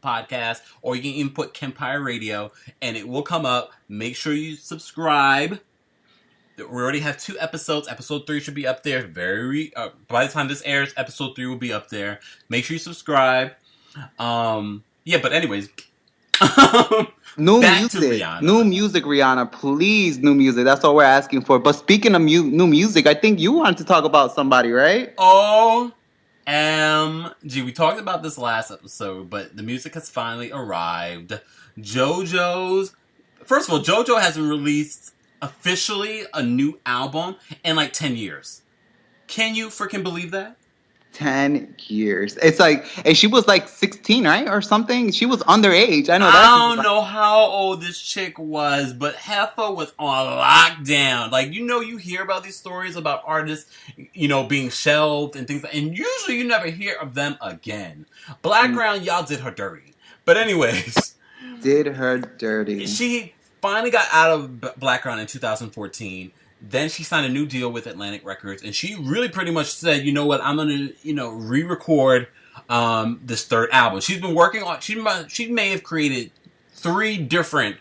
podcast, or you can even put KEMPIRE Radio, and it will come up. Make sure you subscribe. We already have 2 episodes. Episode 3 should be up there. By the time this airs, episode 3 will be up there. Make sure you subscribe. Yeah, but anyways.
New
Back to
music.
Rihanna.
New music, Rihanna. Please, new music. That's all we're asking for. But speaking of new music, I think you wanted to talk about somebody, right?
OMG. We talked about this last episode, but the music has finally arrived. First of all, JoJo hasn't released officially a new album in like 10 years. Can you freaking believe that?
10 years. It's like, and she was like 16, right? Or something. She was underage. I know that.
I don't know how old this chick was, but Heffa was on lockdown. Like, you hear about these stories about artists, being shelved and things, and usually you never hear of them again. Blackground, y'all did her dirty. But anyways.
Did her dirty.
She finally got out of Blackground in 2014. Then she signed a new deal with Atlantic Records, and she really pretty much said, you know what, I'm gonna, re-record this third album. She's been working on. She may have created 3 different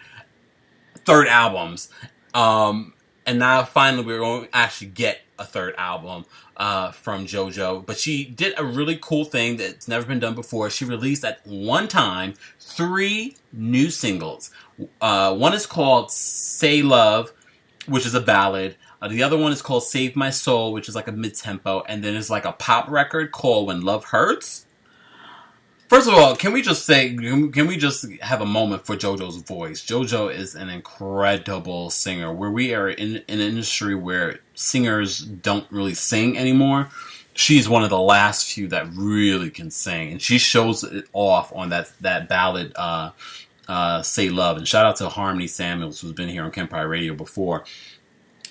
third albums, and now finally we're going to actually get a third album from JoJo. But she did a really cool thing that's never been done before. She released at one time 3 new singles. One is called Say Love, which is a ballad. The other one is called Save My Soul, which is like a mid-tempo. And then there's like a pop record called When Love Hurts. First of all, can we just have a moment for JoJo's voice? JoJo is an incredible singer. Where we are in an industry where singers don't really sing anymore, she's one of the last few that really can sing. And she shows it off on that ballad, Say Love. And shout out to Harmony Samuels, who's been here on KEMPIRE Radio before.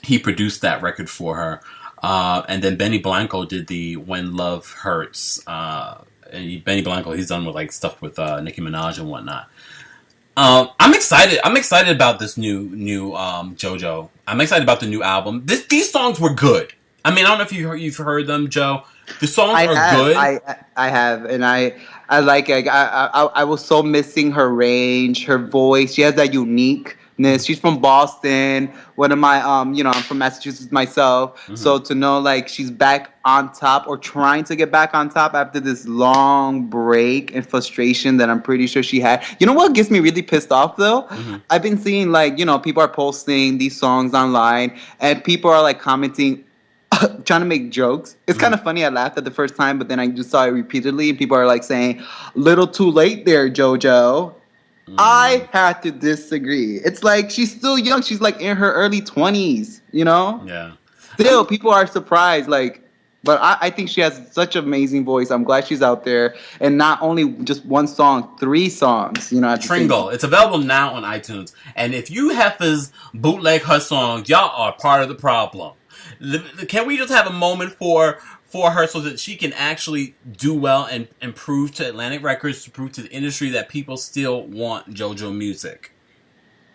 He produced that record for her. And then Benny Blanco did the When Love Hurts. Benny Blanco, he's done with like stuff with Nicki Minaj and whatnot. I'm excited. I'm excited about this new JoJo. I'm excited about the new album. These songs were good. I mean, I don't know if you've heard them, Joe. The songs are good.
I have, and I like it. I was so missing her range, her voice. She has that uniqueness. She's from Boston. One of my I'm from Massachusetts myself. Mm-hmm. So to know like she's back on top or trying to get back on top after this long break and frustration that I'm pretty sure she had. You know what gets me really pissed off though? Mm-hmm. I've been seeing like people are posting these songs online and people are like commenting. Trying to make jokes. It's kind of funny. I laughed at the first time, but then I just saw it repeatedly, and people are like saying, "Little too late there, JoJo." I had to disagree. It's like she's still young. She's like in her early 20s.
Yeah.
still people are surprised. Like, but I think she has such an amazing voice. I'm glad she's out there, and not only just one song, 3 songs. You know, at the same time.
Tringle. It's available now on iTunes. And if you heifers bootleg her songs, y'all are part of the problem. Can we just have a moment for her so that she can actually do well and prove to Atlantic Records, to prove to the industry that people still want JoJo music?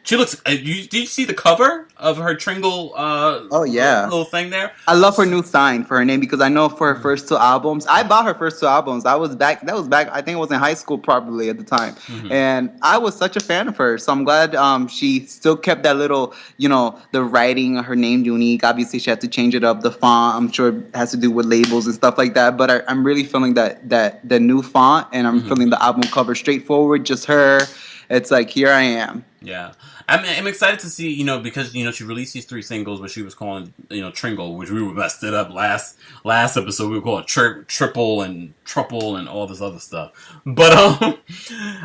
She looks. Did you see the cover of her Tringle?
Oh yeah,
little thing there.
I love her new sign for her name because I know for her first 2 albums, I bought her first 2 albums. That was back. I think I was in high school probably at the time, and I was such a fan of her. So I'm glad she still kept that little, the writing of her name unique. Obviously, she had to change it up. The font, I'm sure, it has to do with labels and stuff like that. But I'm really feeling that the new font, and I'm feeling the album cover straightforward, just her. It's like, here I am.
Yeah. I'm excited to see, because, she released these 3 singles, which she was calling, Tringle, which we messed it up last episode. We were calling triple and truple and all this other stuff. But,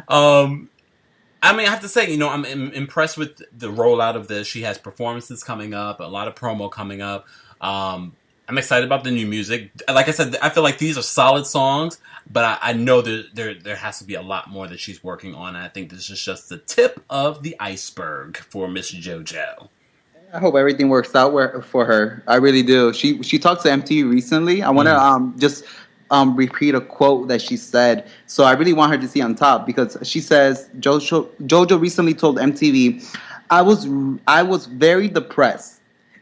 I have to say, I'm impressed with the rollout of this. She has performances coming up, a lot of promo coming up. I'm excited about the new music. Like I said, I feel like these are solid songs, but I know there has to be a lot more that she's working on. And I think this is just the tip of the iceberg for Miss JoJo.
I hope everything works out for her. I really do. She talked to MTV recently. I want to just repeat a quote that she said. So I really want her to see on top, because she says, JoJo recently told MTV, I was very depressed.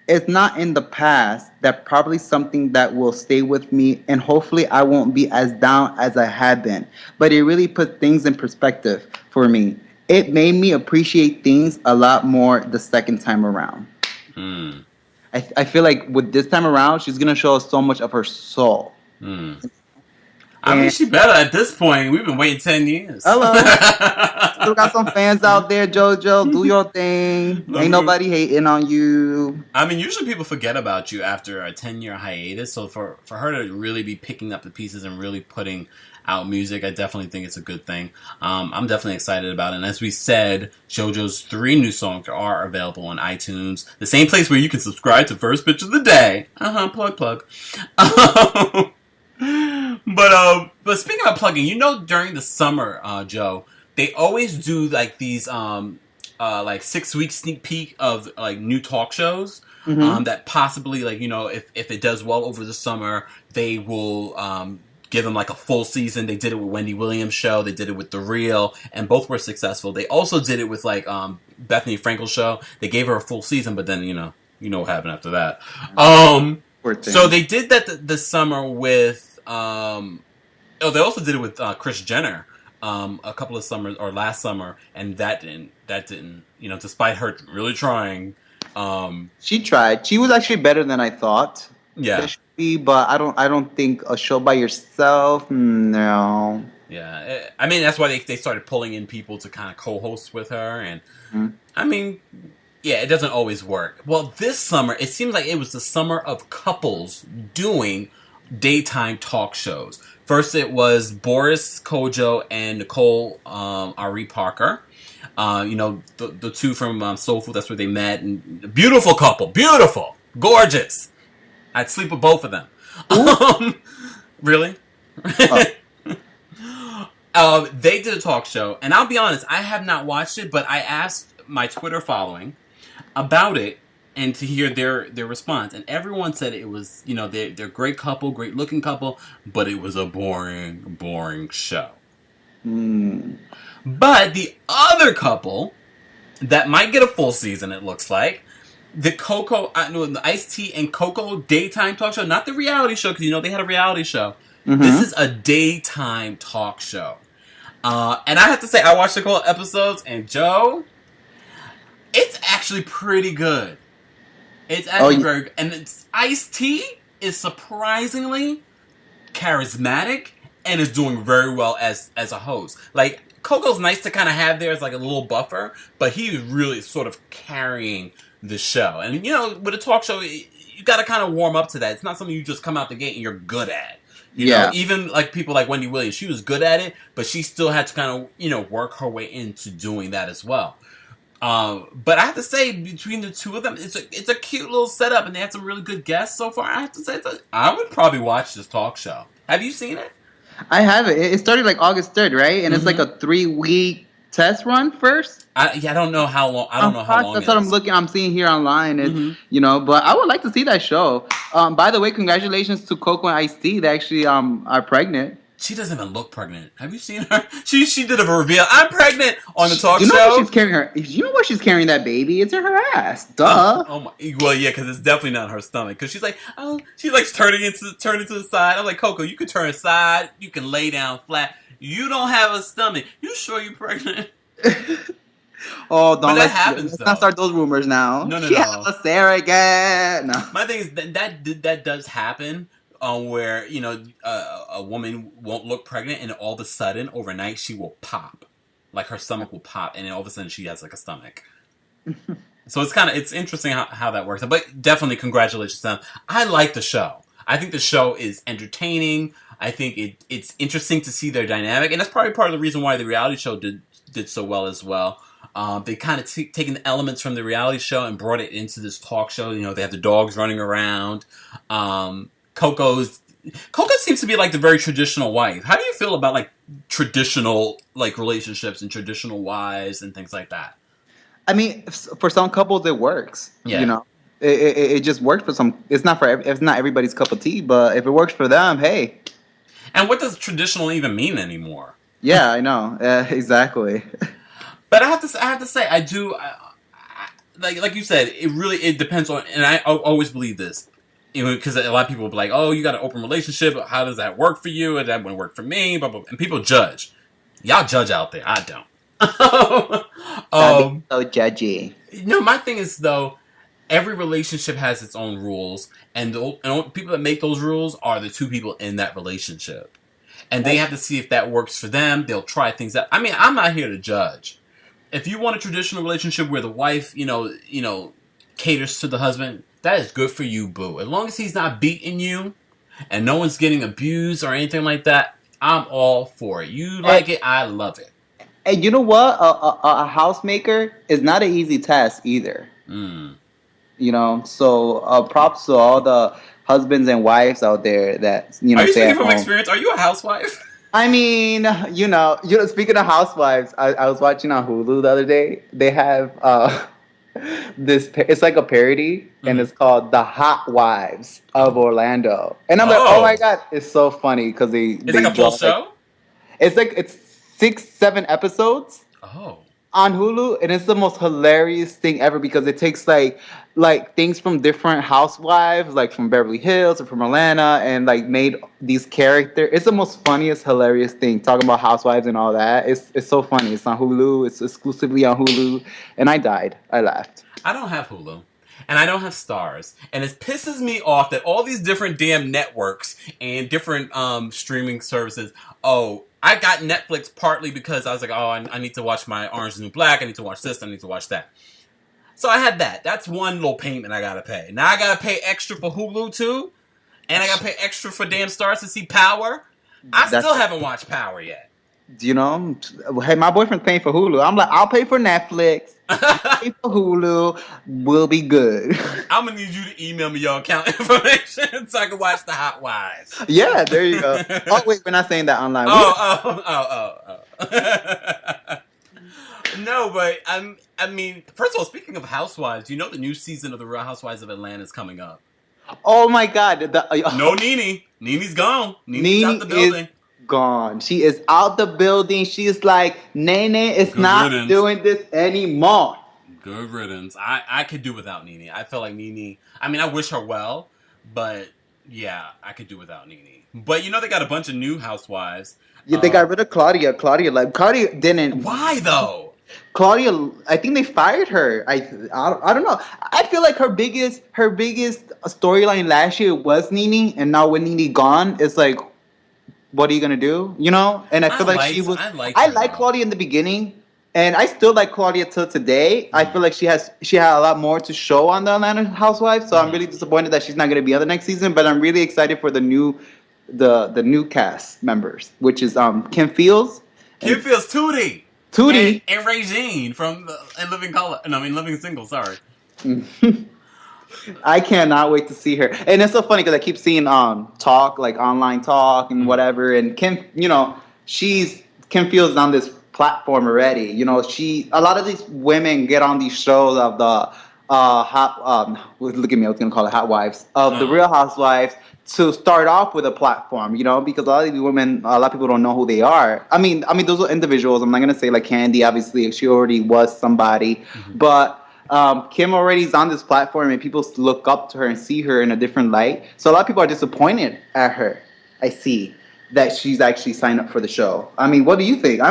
It's not in the past. That probably something that will stay with me, and hopefully I won't be as down as I had been. But it really put things in perspective for me. It made me appreciate things a lot more the second time around. I feel like with this time around, she's going to show us so much of her soul.
She better at this point. We've been waiting 10 years.
Hello. Still got some fans out there, JoJo. Do your thing. Ain't nobody hating on you.
Usually people forget about you after a 10-year hiatus. So for her to really be picking up the pieces and really putting out music, I definitely think it's a good thing. I'm definitely excited about it. And as we said, JoJo's 3 new songs are available on iTunes. The same place where you can subscribe to First Bitch of the Day. Plug. But speaking of plugging, during the summer, Joe, they always do like these 6-week sneak peek of like new talk shows. That possibly, like, if it does well over the summer, they will give them like a full season. They did it with Wendy Williams' show. They did it with The Real, and both were successful. They also did it with like Bethany Frankel's show. They gave her a full season, but then you know what happened after that. So they did that this summer with. They also did it with Kris Jenner a couple of summers, or last summer, and that didn't despite her really trying.
She tried. She was actually better than I thought.
Yeah.
But I don't think a show by yourself, no.
Yeah. That's why they started pulling in people to kind of co-host with her, and yeah, it doesn't always work. Well, this summer, it seems like it was the summer of couples doing daytime talk shows. First, it was Boris Kodjoe and Nicole Ari Parker. The 2 from Soul Food. That's where they met. And beautiful couple, beautiful, gorgeous. I'd sleep with both of them. Really? They did a talk show, and I'll be honest, I have not watched it, but I asked my Twitter following about it and to hear their response, and everyone said it was, they're a great couple, great looking couple, but it was a boring show. But the other couple that might get a full season, it looks like, the Ice-T and Coco daytime talk show, not the reality show, because they had a reality show. This is a daytime talk show. And I have to say, I watched a couple episodes, and Joe, it's actually pretty good. It's actually very good. And Ice-T is surprisingly charismatic and is doing very well as a host. Like, Coco's nice to kind of have there as like a little buffer, but he's really sort of carrying the show. And, with a talk show, you got to kind of warm up to that. It's not something you just come out the gate and you're good at. You know, even like people like Wendy Williams, she was good at it, but she still had to kind of, work her way into doing that as well. But I have to say, between the two of them, it's a cute little setup, and they had some really good guests so far. I have to say, I would probably watch this talk show. Have you seen it?
I have it. It started like August 3rd, right? And it's like a 3-week test run first.
I don't know how long. I don't know how long.
That's what I'm seeing here online, and but I would like to see that show. By the way, congratulations to Coco and Ice-T. They actually are pregnant.
She doesn't even look pregnant. Have you seen her? She did a reveal. I'm pregnant on the talk show.
You know where she's carrying that baby? It's in her ass. Duh.
Oh my. Well, yeah, because it's definitely not her stomach. Because she's like, she's like turning to the side. I'm like, Coco, you can turn aside. You can lay down flat. You don't have a stomach. You sure you're pregnant?
Oh,
let's
not start those rumors now.
No.
She has a surrogate. No.
My thing is that does happen. Where a woman won't look pregnant, and all of a sudden, overnight, she will pop, like her stomach will pop, and then all of a sudden, she has like a stomach. So it's interesting how that works. But definitely, congratulations to them. I like the show. I think the show is entertaining. I think it's interesting to see their dynamic, and that's probably part of the reason why the reality show did so well as well. They kind of taken the elements from the reality show and brought it into this talk show. They have the dogs running around. Coco seems to be like the very traditional wife. How do you feel about like traditional like relationships and traditional wives and things like that?
I mean, for some couples it works.
Yeah.
It just works for some. It's not everybody's cup of tea, but if it works for them, hey.
And what does traditional even mean anymore?
Yeah, I know. Exactly.
But I have to say, I do. Like you said, it depends on, and I always believe this. Because a lot of people will be like, "Oh, you got an open relationship. How does that work for you? And that wouldn't work for me." Blah, blah, blah. And people judge. Y'all judge out there. I don't.
So judgy.
No, my thing is though, every relationship has its own rules, and the people that make those rules are the two people in that relationship, and they have to see if that works for them. They'll try things out. I mean, I'm not here to judge. If you want a traditional relationship where the wife, caters to the husband, that is good for you, boo. As long as he's not beating you and no one's getting abused or anything like that, I'm all for it. You like it, I love it.
And you know what? A housemaker is not an easy task either. So props to all the husbands and wives out there that,
Are you
stay
speaking
at
from
home.
experience? Are you a housewife?
I mean, speaking of housewives, I was watching on Hulu the other day. They have it's like a parody, and it's called The Hot Wives of Orlando. And I'm like, oh my God, it's so funny because
It's like a full show?
It's 6-7 episodes.
Oh.
On Hulu, and it's the most hilarious thing ever because it takes like things from different housewives, like from Beverly Hills or from Atlanta, and like made these characters. It's the most funniest, hilarious thing talking about housewives and all that. It's so funny. It's on Hulu. It's exclusively on Hulu, and I died. I laughed.
I don't have Hulu. And I don't have Stars. And it pisses me off that all these different damn networks and different streaming services. Oh, I got Netflix partly because I was like, I need to watch my Orange is the New Black. I need to watch this. I need to watch that. So I had that. That's one little payment I got to pay. Now I got to pay extra for Hulu too. And I got to pay extra for damn Stars to see Power. Still haven't watched Power yet.
Hey, my boyfriend's paying for Hulu. I'm like, I'll pay for Netflix. Pay for Hulu. We'll be good.
I'm going to need you to email me your account information so I can watch the Hot Wives.
Yeah, there you go. Oh, wait, we're not saying that online.
Oh. No, but I mean, first of all, speaking of Housewives, the new season of The Real Housewives of Atlanta is coming up.
Oh my God.
No Nene. Nene's gone. Nene's out the building.
Gone. She is out the building. She's like, Nene is
Good
not
riddance.
doing this anymore.
Good riddance. I could do without Nene. I feel like Nene, I mean, I wish her well, but yeah, I could do without Nene. But they got a bunch of new housewives.
Yeah, they got rid of Claudia. Claudia didn't.
Why though?
Claudia, I think they fired her. I don't know. I feel like her biggest storyline last year was Nene, and now with Nene gone, it's like, what are you gonna do? And I feel like she was. I like Claudia in the beginning, and I still like Claudia till today. I feel like she had a lot more to show on the Atlanta Housewives, so I'm really disappointed that she's not gonna be on the next season. But I'm really excited for the new cast members, which is Kim Fields.
Kim Fields, Tootie.
Tootie.
and Regine from In Living Color. No, I mean Living Single. Sorry.
I cannot wait to see her. And it's so funny because I keep seeing talk, like online talk and whatever. And Kim, Kim Fields on this platform already. You know, a lot of these women get on these shows of the look at me, I was gonna call it hot wives of the Real Housewives to start off with a platform, you know, because a lot of these women, a lot of people don't know who they are. I mean, those are individuals. I'm not gonna say like Candy. Obviously, she already was somebody, but Kim already is on this platform, and people look up to her and see her in a different light. So a lot of people are disappointed at her. I see that she's actually signed up for the show. I mean, what do you think?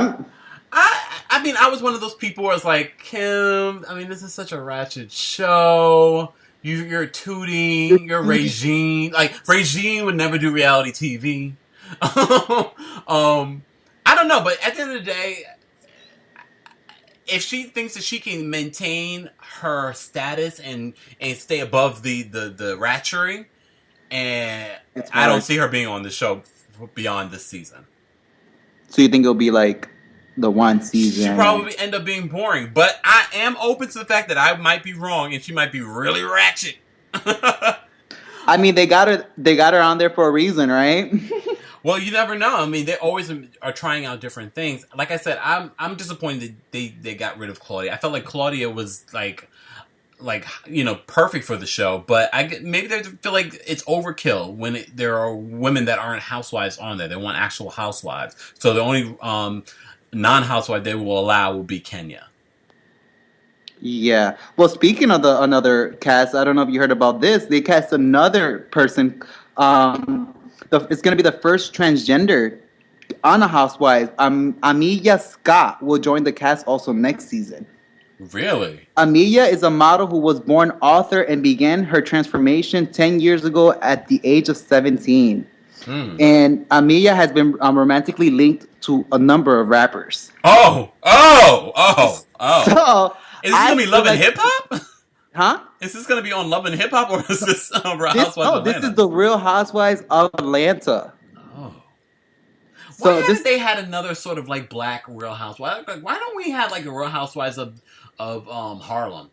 I mean, I was one of those people where it's like, Kim, I mean, this is such a ratchet show. You're Tootie, you're Regine. Like, Regine would never do reality TV. I don't know, but at the end of the day, if she thinks that she can maintain her status and stay above the ratchery, and I don't see her being on the show beyond this season.
So you think it'll be like the one season?
She'll probably end up being boring, but I am open to the fact that I might be wrong and she might be really ratchet.
I mean, they got her on there for a reason, right?
Well, you never know. I mean, they always are trying out different things. Like I said, I'm disappointed that they got rid of Claudia. I felt like Claudia was like perfect for the show, but maybe they feel like it's overkill when there are women that aren't housewives on there. They want actual housewives. So the only non-housewife they will allow will be Kenya.
Yeah. Well, speaking of another cast, I don't know if you heard about this. They cast another person. It's going to be the first transgender on a Housewives. Amelia Scott will join the cast also next season.
Really?
Amelia is a model who was born author and began her transformation 10 years ago at the age of 17. And Amelia has been romantically linked to a number of rappers.
Oh!
So,
is this going to be Love and Hip Hop?
Huh?
Is this going to be on Love and Hip Hop, or is this Real Housewives of Atlanta?
This is the Real Housewives of Atlanta.
Oh.
So
why haven't they had another sort of like black Real Housewives? Why don't we have like a Real Housewives of Harlem?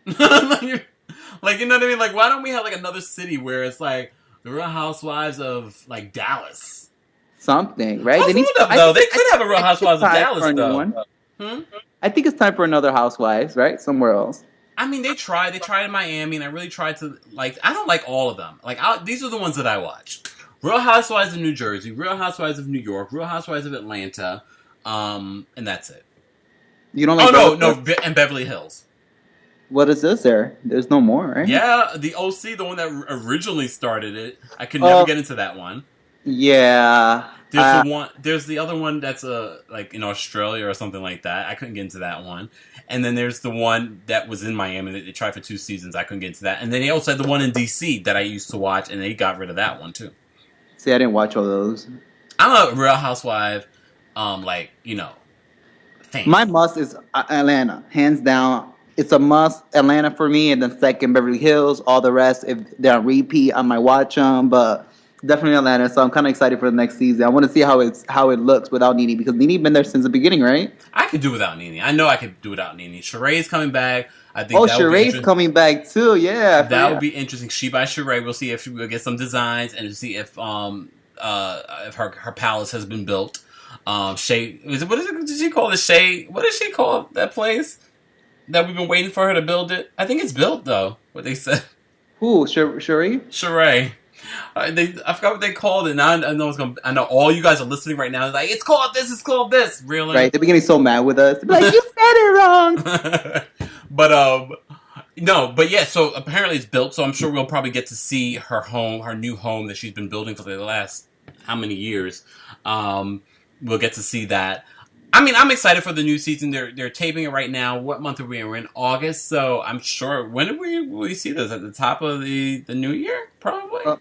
like, you know what I mean? Like, why don't we have like another city where it's like the Real Housewives of like Dallas?
Something, right?
They could have a Real Housewives of Dallas, though.
I think it's time for another Housewives, right? Somewhere else.
I mean, they tried in Miami, and I really tried to, like, I don't like all of them. Like, these are the ones that I watch. Real Housewives of New Jersey, Real Housewives of New York, Real Housewives of Atlanta, and that's it.
You don't like
and Beverly Hills.
What is this there? There's no more, right?
Yeah, the OC, the one that originally started it. I could never get into that one.
Yeah.
There's the other one that's like in Australia or something like that. I couldn't get into that one. And then there's the one that was in Miami that they tried for 2 seasons. I couldn't get into that. And then they also had the one in DC that I used to watch, and they got rid of that one too.
See, I didn't watch all those.
I'm a Real Housewife, fan.
My must is Atlanta, hands down. It's a must. Atlanta for me, and then second Beverly Hills. All the rest, if they're on repeat, I might watch them, but definitely Atlanta. So I'm kind of excited for the next season. I want to see how it looks without Nene, because Nene been there since the beginning, right?
I could do without Nene. I know I could do without Nene. Sheree's coming back. I think.
Sheree's coming back too. Yeah,
that would be interesting. She by Sheree. We'll see if we'll get some designs and see if her palace has been built. Shay, what did she call the Shay? What did she call that place that we've been waiting for her to build it? I think it's built though. What they said.
Who? Sheree?
Sheree. I forgot what they called it. Now I know all you guys are listening right now. Like, it's called this. It's called this. Really?
Right. They're getting so mad with us. They're like, you said it wrong.
But yeah. So apparently it's built. So I'm sure we'll probably get to see her new home that she's been building for the last how many years. We'll get to see that. I mean, I'm excited for the new season. They're taping it right now. What month are we in? We're in August, so I'm sure. When will we see this? At the top of the new year, probably.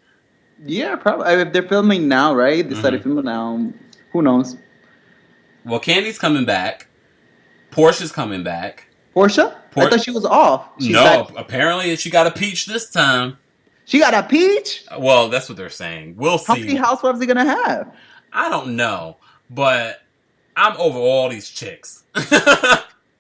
Yeah, probably. If they're filming now, right? They started filming now. Who knows?
Well, Candy's coming back. Portia's coming back.
Portia? I thought she was off.
Apparently she got a peach this time.
She got a peach?
Well, that's what they're saying. We'll see.
How many housewives are they gonna have?
I don't know, but I'm over all these chicks.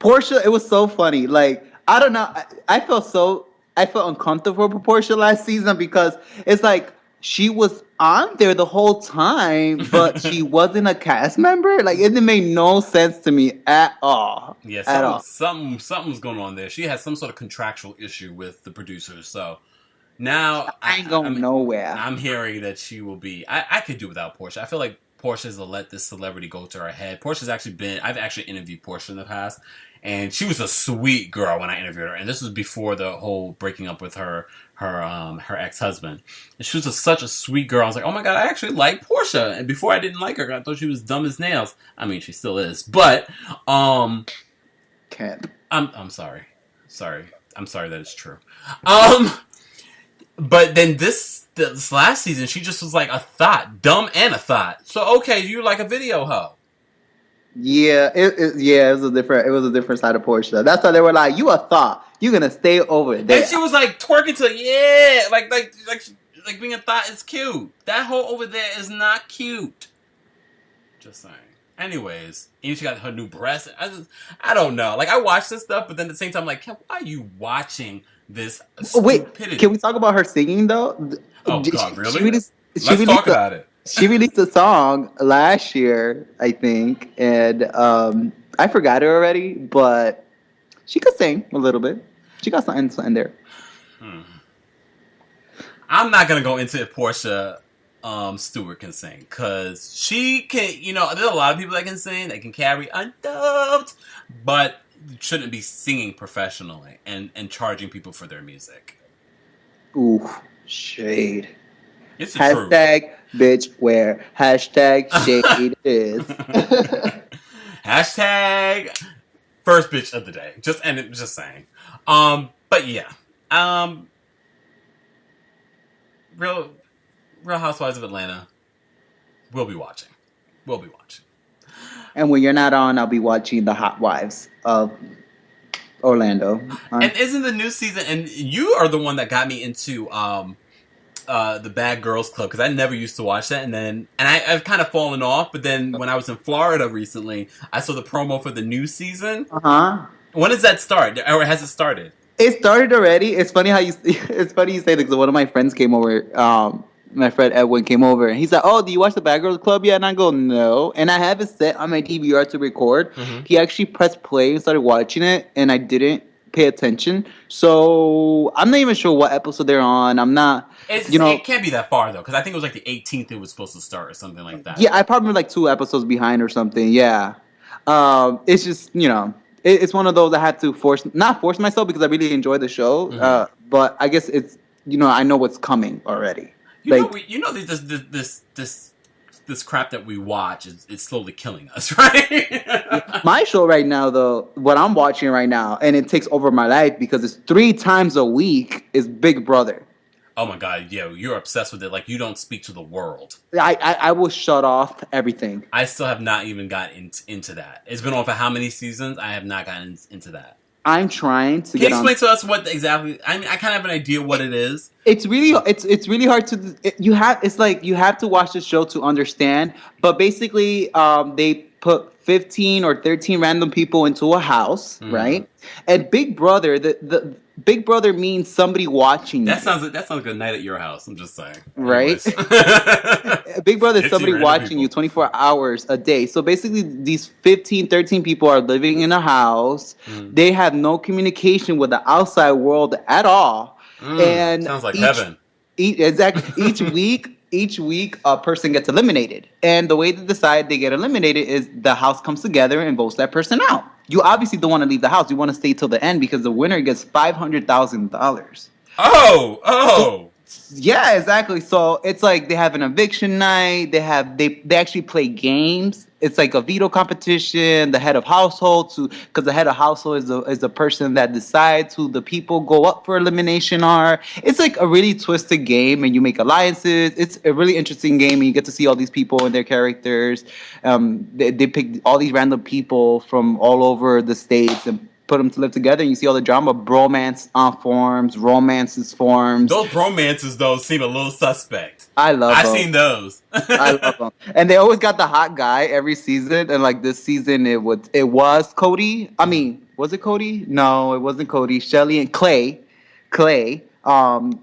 Portia, it was so funny. Like, I don't know. I felt uncomfortable for Portia last season because it's like she was on there the whole time, but she wasn't a cast member. Like, it didn't make no sense to me at all.
Yeah,
At all.
something's going on there. She has some sort of contractual issue with the producers. So now
I ain't going nowhere.
I'm hearing that she will be. I could do without Portia. I feel like Portia's let this celebrity go to her head. I've actually interviewed Portia in the past, and she was a sweet girl when I interviewed her. And this was before the whole breaking up with her ex-husband. And she was such a sweet girl. I was like, oh my God, I actually like Portia. And before I didn't like her, I thought she was dumb as nails. I mean, she still is. But,
Can't.
I'm sorry. I'm sorry that it's true. But then this last season, she just was like a thought. Dumb and a thought. So, okay, you're like a video hoe.
Yeah, it was a different side of Portia. That's why they were like, "You a thought? You gonna stay over there?"
And she was like twerking to like being a thought is cute. That whole over there is not cute. Just saying. Anyways, and she got her new breasts. I don't know. Like, I watch this stuff, but then at the same time, like, why are you watching this stupidity?
Wait, can we talk about her singing though?
Oh God, really?
Let's
talk about it.
She released a song last year, I think, and I forgot her already, but she could sing a little bit. She got something there.
I'm not gonna go into if Portia Stewart can sing, because she can. You know, there's a lot of people that can sing, that can carry undubbed, but shouldn't be singing professionally and charging people for their music.
Ooh, shade.
It's the
Hashtag
truth.
bitch where hashtag shade is.
Hashtag first bitch of the day. Just saying. But yeah. Real Housewives of Atlanta. We'll be watching.
And when you're not on, I'll be watching The Hot Wives of Orlando.
And isn't the new season? And you are the one that got me into the Bad Girls Club, because I never used to watch that, and I've kind of fallen off. But then when I was in Florida recently, I saw the promo for the new season. When does that start, or has it started?
It started already. It's funny how you say that, because one of my friends came over. My friend Edwin came over, and he's like, "Oh, do you watch the Bad Girls Club yet?" And I go, "No." And I have it set on my DVR to record. Mm-hmm. He actually pressed play and started watching it, and I didn't pay attention. So I'm not even sure what episode they're on. I'm not. It
can't be that far though, because I think it was like the 18th it was supposed to start or something like that.
Yeah, I probably like 2 episodes behind or something. Yeah, it's just it's one of those I had to not force myself, because I really enjoy the show. Mm-hmm. But I guess it's I know what's coming already.
This crap that we watch is slowly killing us, right?
My show right now, though, what I'm watching right now, and it takes over my life because it's 3 times a week, is Big Brother.
Oh my God, yeah, you're obsessed with it. Like, you don't speak to the world.
I will shut off everything.
I still have not even gotten into that. It's been on for how many seasons? I have not gotten into that.
I'm trying to
Can you explain to us what exactly? I mean, I kind of have an idea what it is.
It's really hard to. You have to watch the show to understand. But basically, they put 15 or 13 random people into a house, right? And Big Brother, the Big Brother means somebody watching you.
That sounds like a night at your house. I'm just saying,
right? Big Brother is somebody watching you 24 hours a day. So basically, these 15, 13 people are living in a house. They have no communication with the outside world at all. And
sounds like heaven.
Exactly. Each week, a person gets eliminated. And the way they decide they get eliminated is the house comes together and votes that person out. You obviously don't want to leave the house. You want to stay till the end, because the winner gets $500,000.
Oh.
Yeah, exactly. So it's like they have an eviction night. They actually play games. It's like a veto competition. The head of household, because the head of household is the person that decides who the people go up for elimination are. It's like a really twisted game, and you make alliances. It's a really interesting game, and you get to see all these people and their characters. They pick all these random people from all over the states and put them to live together, and you see all the drama, bromance forms, romances forms.
Those bromances, though, seem a little suspect.
I love them.
I've seen those.
I love them. And they always got the hot guy every season. And like this season, it was Cody. I mean, was it Cody? No, it wasn't Cody. Shelly and Clay.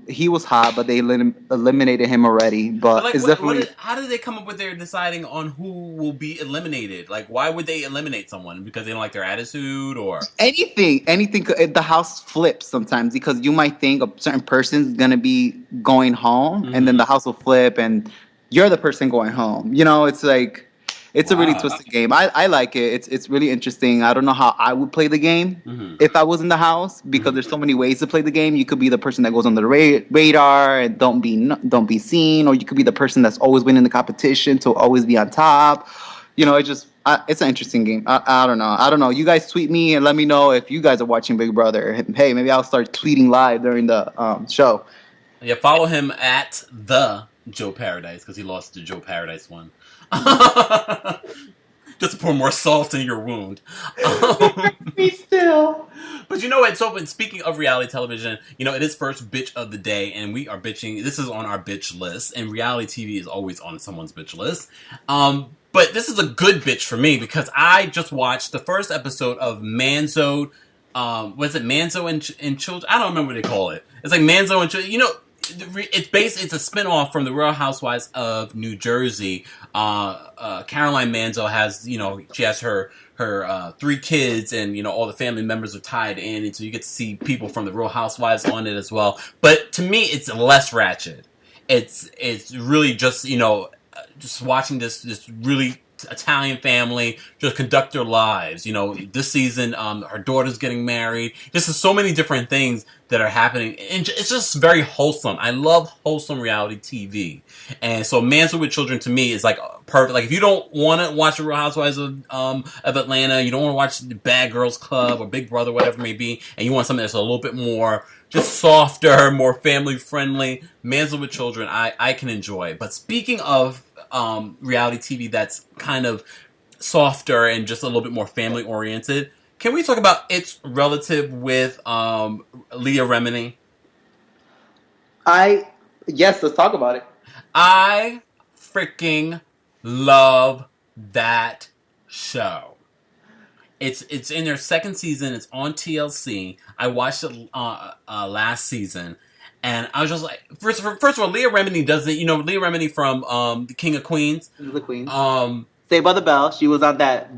He was hot, but they eliminated him already. But
like,
it's definitely.
how did they come up with their deciding on who will be eliminated? Like, why would they eliminate someone? Because they don't like their attitude, or
Anything. The house flips sometimes because you might think a certain person's gonna be going home, and then the house will flip, and you're the person going home. You know, it's like it's a really twisted game. I like it. It's really interesting. I don't know how I would play the game if I was in the house because there's so many ways to play the game. You could be the person that goes under the radar and don't be seen, or you could be the person that's always winning the competition to always be on top. You know, it's an interesting game. I don't know. You guys tweet me and let me know if you guys are watching Big Brother. Hey, maybe I'll start tweeting live during the show.
yeah, follow him at the Joe Paradise because he lost to Joe Paradise one. Just to pour more salt in your wound.
Me still.
But you know what? So, speaking of reality television, you know, it is first bitch of the day, and we are bitching. This is on our bitch list, and reality TV is always on someone's bitch list. But this is a good bitch for me because I just watched the first episode of Manzo. Was it Manzo and Children? I don't remember what they call it. It's like Manzo and Children. You know, it's a spinoff from the Real Housewives of New Jersey. Caroline Manzo has, you know, she has her 3 kids, and you know all the family members are tied in, and so you get to see people from the Real Housewives on it as well. But to me, it's less ratchet. It's really just, you know, just watching this really Italian family just conduct their lives. You know, this season, her daughter's getting married. Just so many different things that are happening, and it's just very wholesome. I love wholesome reality TV, and so Manson with Children to me is like perfect. Like if you don't want to watch the Real Housewives of Atlanta, you don't want to watch the Bad Girls Club or Big Brother, whatever it may be, and you want something that's a little bit more just softer, more family friendly, Manson with Children, I can enjoy. But speaking of reality TV that's kind of softer and just a little bit more family oriented, can we talk about its relative with Leah Remini?
Yes, let's talk about it.
I freaking love that show. It's in their second season. It's on TLC. I watched it last season, and I was just like, first of all, Leah Remini does it. You know, Leah Remini from The King of Queens.
The Queen. Saved by the Bell. She was on that.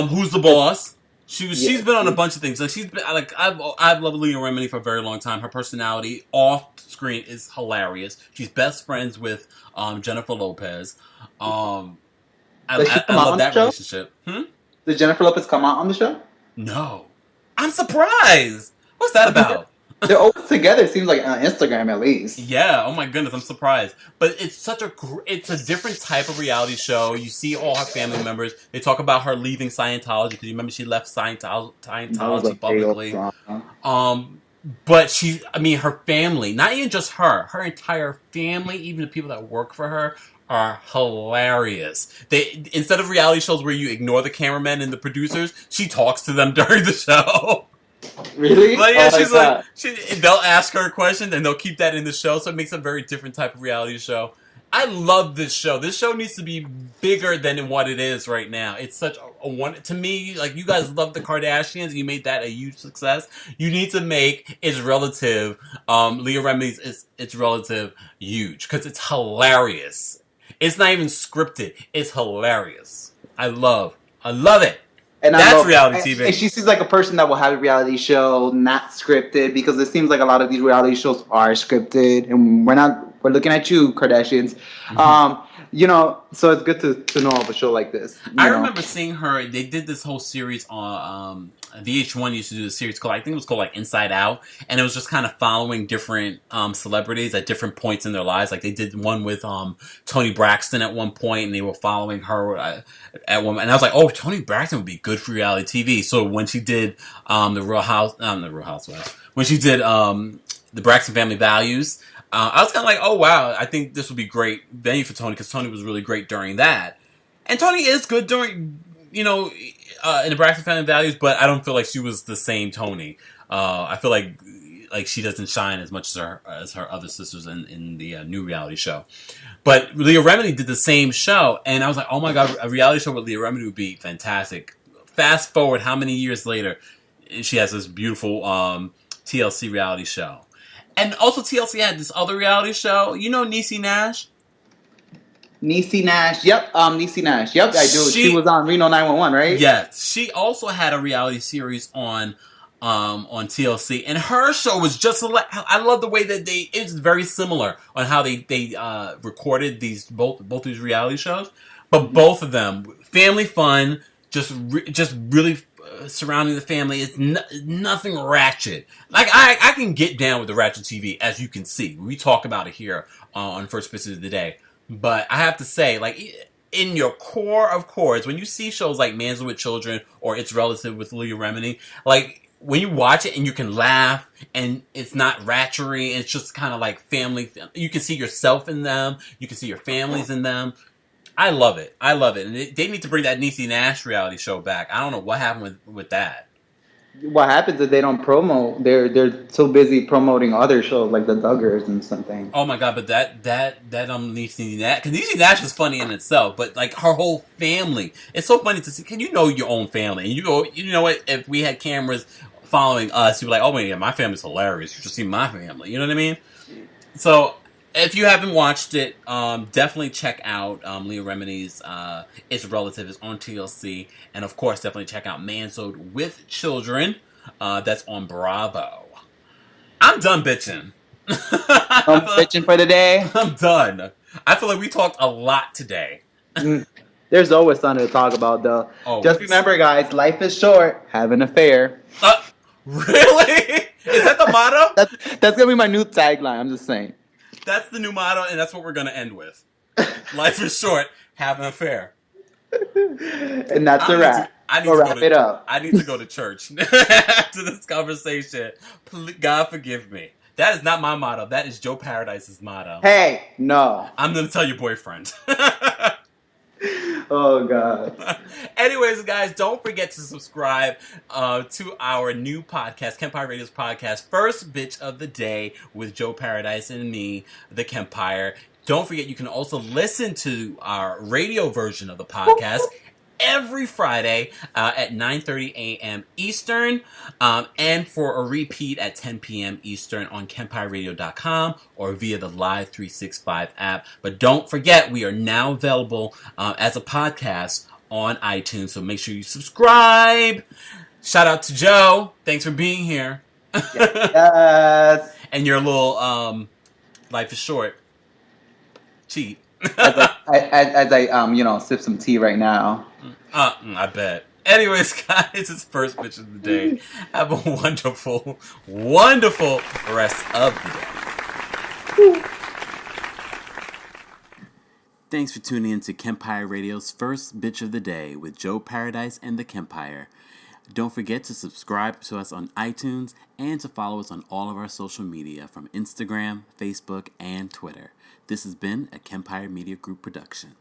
Who's the Boss? She's been on a bunch of things. Like she's been like I've loved Leah Remini for a very long time. Her personality off screen is hilarious. She's best friends with Jennifer Lopez. I love that relationship.
Did Jennifer Lopez come out on the show?
No. I'm surprised. What's that about?
They're always together. It seems like on Instagram at least.
Yeah. Oh my goodness. I'm surprised. But it's it's a different type of reality show. You see all her family members. They talk about her leaving Scientology because you remember she left Scientology publicly. But her family, not even just her entire family, even the people that work for her, are hilarious. They, instead of reality shows where you ignore the cameramen and the producers, she talks to them during the show.
Really?
But yeah, she's like, they'll ask her a question and they'll keep that in the show, so it makes a very different type of reality show. I love this show. This show needs to be bigger than what it is right now. It's such a one to me. Like you guys love the Kardashians, and you made that a huge success. You need to make its relative, Leah Remini's its relative, huge because it's hilarious. It's not even scripted. It's hilarious. I love it.
And
that's reality TV.
And she seems like a person that will have a reality show not scripted, because it seems like a lot of these reality shows are scripted, and we're looking at you, Kardashians. You know, so it's good to know of a show like this.
I remember seeing her. They did this whole series on VH1 used to do a series called, I think it was called like Inside Out, and it was just kind of following different celebrities at different points in their lives. Like they did one with Toni Braxton at one point, and they were following her at one. And I was like, oh, Toni Braxton would be good for reality TV. So when she did the Real Housewives, when she did the Braxton Family Values. I was kind of like, oh, wow, I think this would be great venue for Toni, because Toni was really great during that. And Toni is good during in the Braxton Family Values, but I don't feel like she was the same Tony. I feel like she doesn't shine as much as her other sisters in the new reality show. But Leah Remini did the same show, and I was like, oh my god, a reality show with Leah Remini would be fantastic. Fast forward, how many years later, she has this beautiful TLC reality show. And also TLC had this other reality show. You know Niecy Nash?
Niecy Nash. Yep. Niecy Nash. Yep, I do. She was on Reno 911, right?
Yes. She also had a reality series on TLC, and her show was just I love the way that it's very similar on how they recorded both these reality shows, but both of them family fun, just really surrounding the family. It's nothing ratchet. Like I can get down with the ratchet TV, as you can see. We talk about it here on First Bitches of the Day, but I have to say, like, in your core of cores, when you see shows like Manson with Children or It's Relative with Leah Remini, like, when you watch it and you can laugh and it's not ratchery, it's just kind of like family. You can see yourself in them. You can see your families in them. I love it. And they need to bring that Niecy Nash reality show back. I don't know what happened with that.
What happens is they don't promote. They're so busy promoting other shows like the Duggars and something.
Oh my god! But that Niecy Nash, because Niecy Nash is funny in itself, but like her whole family, it's so funny to see. Can you know your own family? And you know what? If we had cameras following us, you'd be like, oh wait, yeah, my family's hilarious. You should see my family. You know what I mean? So if you haven't watched it, definitely check out Leah Remini's It's Relative is on TLC, and of course, definitely check out Manselled with Children. That's on Bravo. I'm done bitching.
I'm bitching for the day.
I'm done. I feel like we talked a lot today.
There's always something to talk about, though.
Always.
Just remember, guys, life is short. Have an affair.
Really? Is that the motto?
That's gonna be my new tagline. I'm just saying.
That's the new motto, and that's what we're gonna end with. Life is short. Have an affair.
And that's a wrap. We'll wrap it up.
I need to go to church after this conversation. God forgive me. That is not my motto. That is Joe Paradise's motto.
Hey, no.
I'm gonna tell your boyfriend.
Oh, God.
Anyways, guys, don't forget to subscribe to our new podcast, KEMPIRE Radio's podcast, First Bitch of the Day with Joe Paradise and me, the KEMPIRE. Don't forget, you can also listen to our radio version of the podcast every Friday at 9:30 a.m. Eastern, and for a repeat at 10 p.m. Eastern on KEMPIREradio.com or via the Live 365 app. But don't forget, we are now available as a podcast on iTunes, so make sure you subscribe. Shout out to Joe. Thanks for being here.
Yes.
And your little life is short. Cheat.
as I sip some tea right now.
I bet. Anyways, guys, it's First Bitch of the Day. Have a wonderful, wonderful rest of the day.
Thanks for tuning in to KEMPIRE Radio's First Bitch of the Day with Joe Paradise and the KEMPIRE. Don't forget to subscribe to us on iTunes and to follow us on all of our social media from Instagram, Facebook, and Twitter. This has been a KEMPIRE Media Group production.